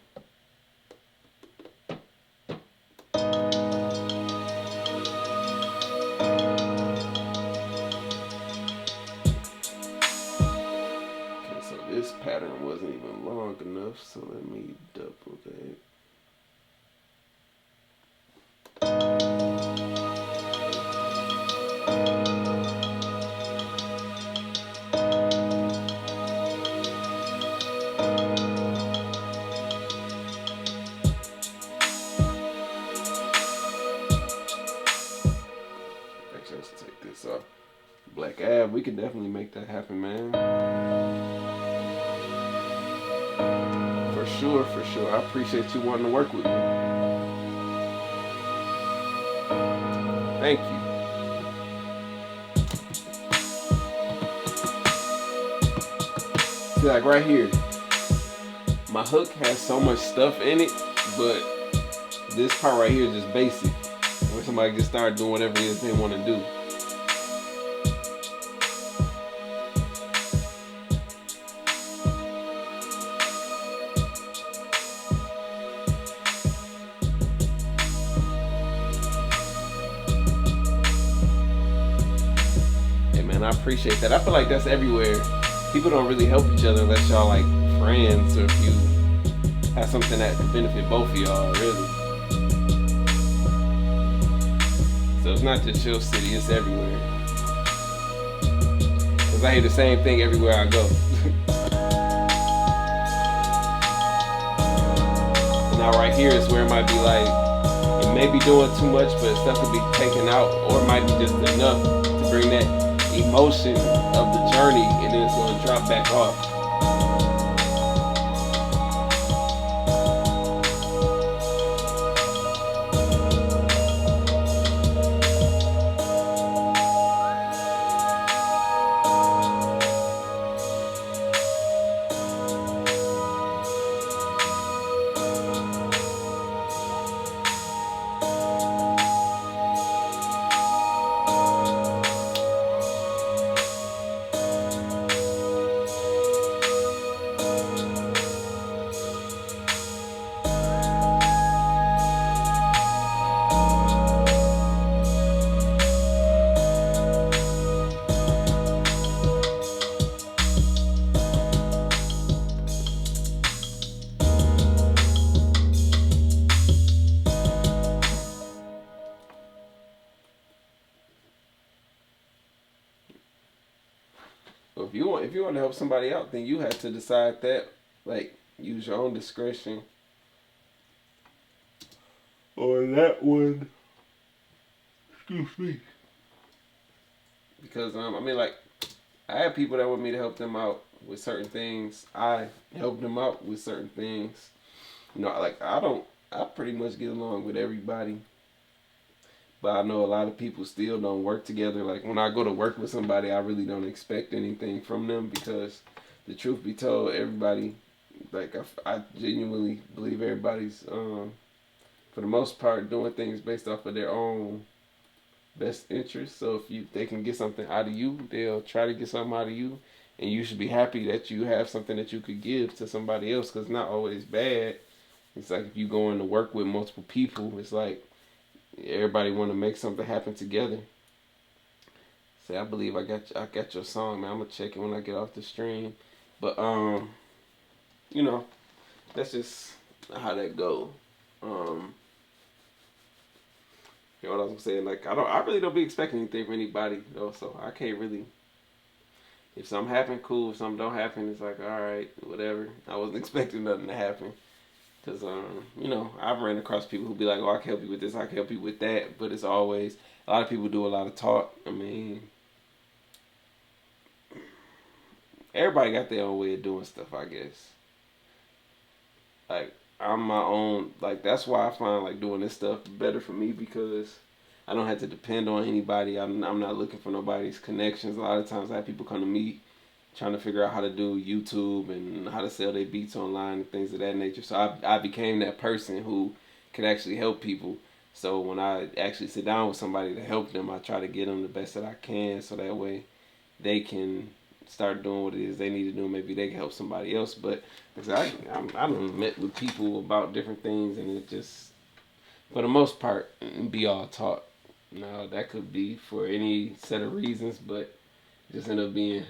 This pattern wasn't even long enough, so let me double that. Actually, let's take this off. Black Ab, we could definitely make that happen, man. For sure, for sure. I appreciate you wanting to work with me. Thank you. See, like right here, my hook has so much stuff in it, but this part right here is just basic. Where somebody can start doing whatever it is they want to do. I appreciate that. I feel like that's everywhere. People don't really help each other unless y'all like friends or if you have something that could benefit both of y'all, really. So it's not just your city, it's everywhere. Because I hear the same thing everywhere I go. And now right here is where it might be like, it may be doing too much, but stuff could be taken out, or it might be just enough to bring that emotion of the journey, and then it's going to drop back off. So if you want to help somebody out, then you have to decide that. Like, use your own discretion. Or that one. Excuse me. Because I mean, like, I have people that want me to help them out with certain things. I help them out with certain things. You know, like I pretty much get along with everybody. But I know a lot of people still don't work together. Like when I go to work with somebody, I really don't expect anything from them because the truth be told, everybody, like I genuinely believe everybody's, for the most part, doing things based off of their own best interest. So if they can get something out of you, they'll try to get something out of you. And you should be happy that you have something that you could give to somebody else because it's not always bad. It's like if you go in to work with multiple people, it's like, everybody want to make something happen together. Say, I believe I got your song, man. I'm gonna check it when I get off the stream. But you know, that's just how that go. You know what I'm saying? Like I really don't be expecting anything from anybody though, so I can't really. If something happen, cool. If something don't happen, it's like all right, whatever. I wasn't expecting nothing to happen. Cause you know, I've ran across people who be like, "Oh, I can help you with this, I can help you with that," but it's always a lot of people do a lot of talk. I mean, everybody got their own way of doing stuff, I guess. Like I'm my own. Like that's why I find like doing this stuff better for me because I don't have to depend on anybody. I'm not looking for nobody's connections. A lot of times I have people come to me trying to figure out how to do YouTube and how to sell their beats online and things of that nature. So I became that person who could actually help people. So when I actually sit down with somebody to help them, I try to get them the best that I can so that way they can start doing what it is they need to do. Maybe they can help somebody else. But I done met with people about different things and it just, for the most part, be all talk. Now that could be for any set of reasons, but just end up being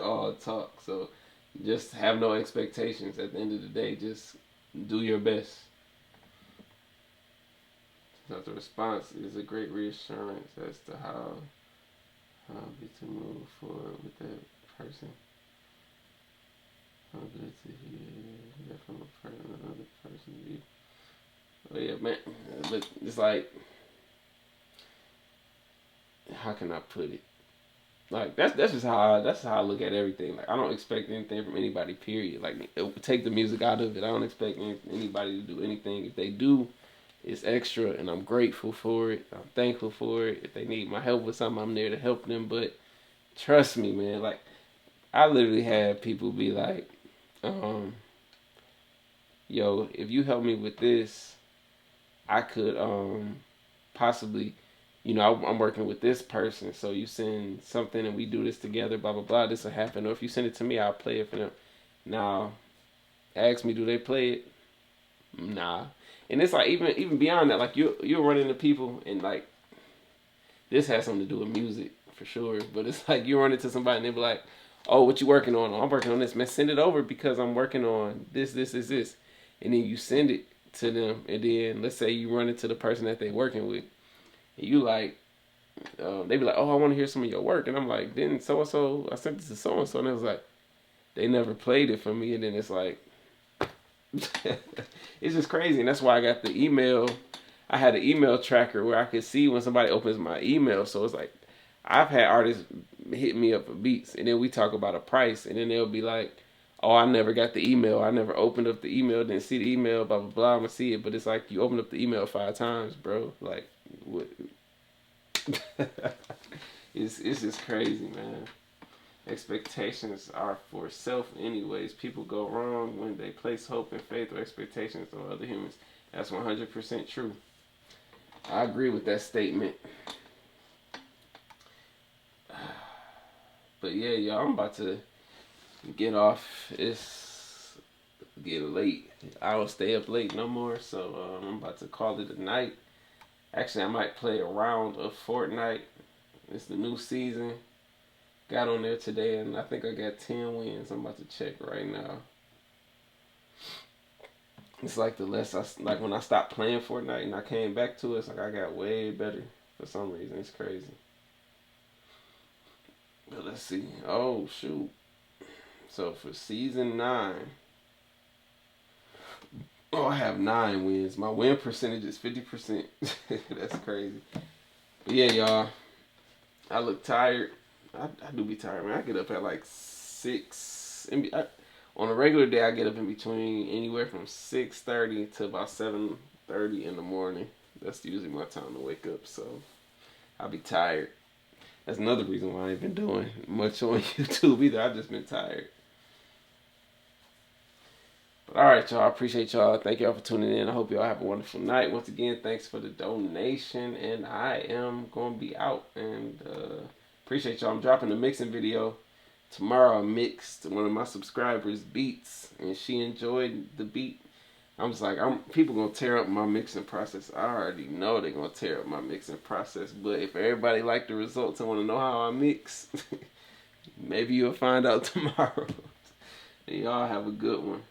all talk. So just have no expectations. At the end of the day, just do your best. So the response is a great reassurance as to how be to move forward with that person. How good to hear that from another person. Oh yeah, man. But it's like, how can I put it? Like that's just how I look at everything. Like I don't expect anything from anybody. Period. Like take the music out of it. I don't expect anybody to do anything. If they do, it's extra, and I'm grateful for it. I'm thankful for it. If they need my help with something, I'm there to help them. But trust me, man. Like I literally had people be like, "Yo, if you help me with this, I could possibly." You know, I'm working with this person, so you send something and we do this together, blah, blah, blah, this will happen. Or if you send it to me, I'll play it for them. Now, ask me, do they play it? Nah. And it's like, even beyond that, like, you'll run into people, and, like, this has something to do with music, for sure. But it's like, you run into somebody, and they be like, oh, what you working on? Oh, I'm working on this. Man, send it over because I'm working on this. And then you send it to them, and then, let's say you run into the person that they working with. And you like, they be like, oh, I want to hear some of your work. And I'm like, didn't so-and-so, I sent this to so-and-so. And it was like, they never played it for me. And then it's like, it's just crazy. And that's why I got the email. I had an email tracker where I could see when somebody opens my email. So it's like, I've had artists hit me up for beats. And then we talk about a price. And then they'll be like, oh, I never got the email. I never opened up the email, didn't see the email, blah, blah, blah. I'm going to see it. But it's like, you opened up the email 5 times, bro. Like, what? it's just crazy, man. Expectations are for self anyways. People go wrong when they place hope and faith or expectations on other humans. That's 100% true. I agree with that statement. But yeah, y'all, I'm about to get off. It's getting late. I don't stay up late no more, so I'm about to call it a night. Actually, I might play a round of Fortnite. It's the new season. Got on there today, and I think I got 10 wins. I'm about to check right now. It's like like when I stopped playing Fortnite and I came back to it, it's like I got way better for some reason. It's crazy. But let's see. Oh, shoot. So for season 9, oh, I have 9 wins. My win percentage is 50%. That's crazy. But yeah, y'all. I look tired. I do be tired, man. I get up at like 6. On a regular day, I get up in between anywhere from 6:30 to about 7:30 in the morning. That's usually my time to wake up. So I'll be tired. That's another reason why I ain't been doing much on YouTube either. I've just been tired. But all right, y'all. I appreciate y'all. Thank y'all for tuning in. I hope y'all have a wonderful night. Once again, thanks for the donation. And I am going to be out. And appreciate y'all. I'm dropping a mixing video tomorrow. I mixed one of my subscribers' beats, and she enjoyed the beat. I'm just like, people going to tear up my mixing process. I already know they're going to tear up my mixing process. But if everybody like the results and want to know how I mix, maybe you'll find out tomorrow. And y'all have a good one.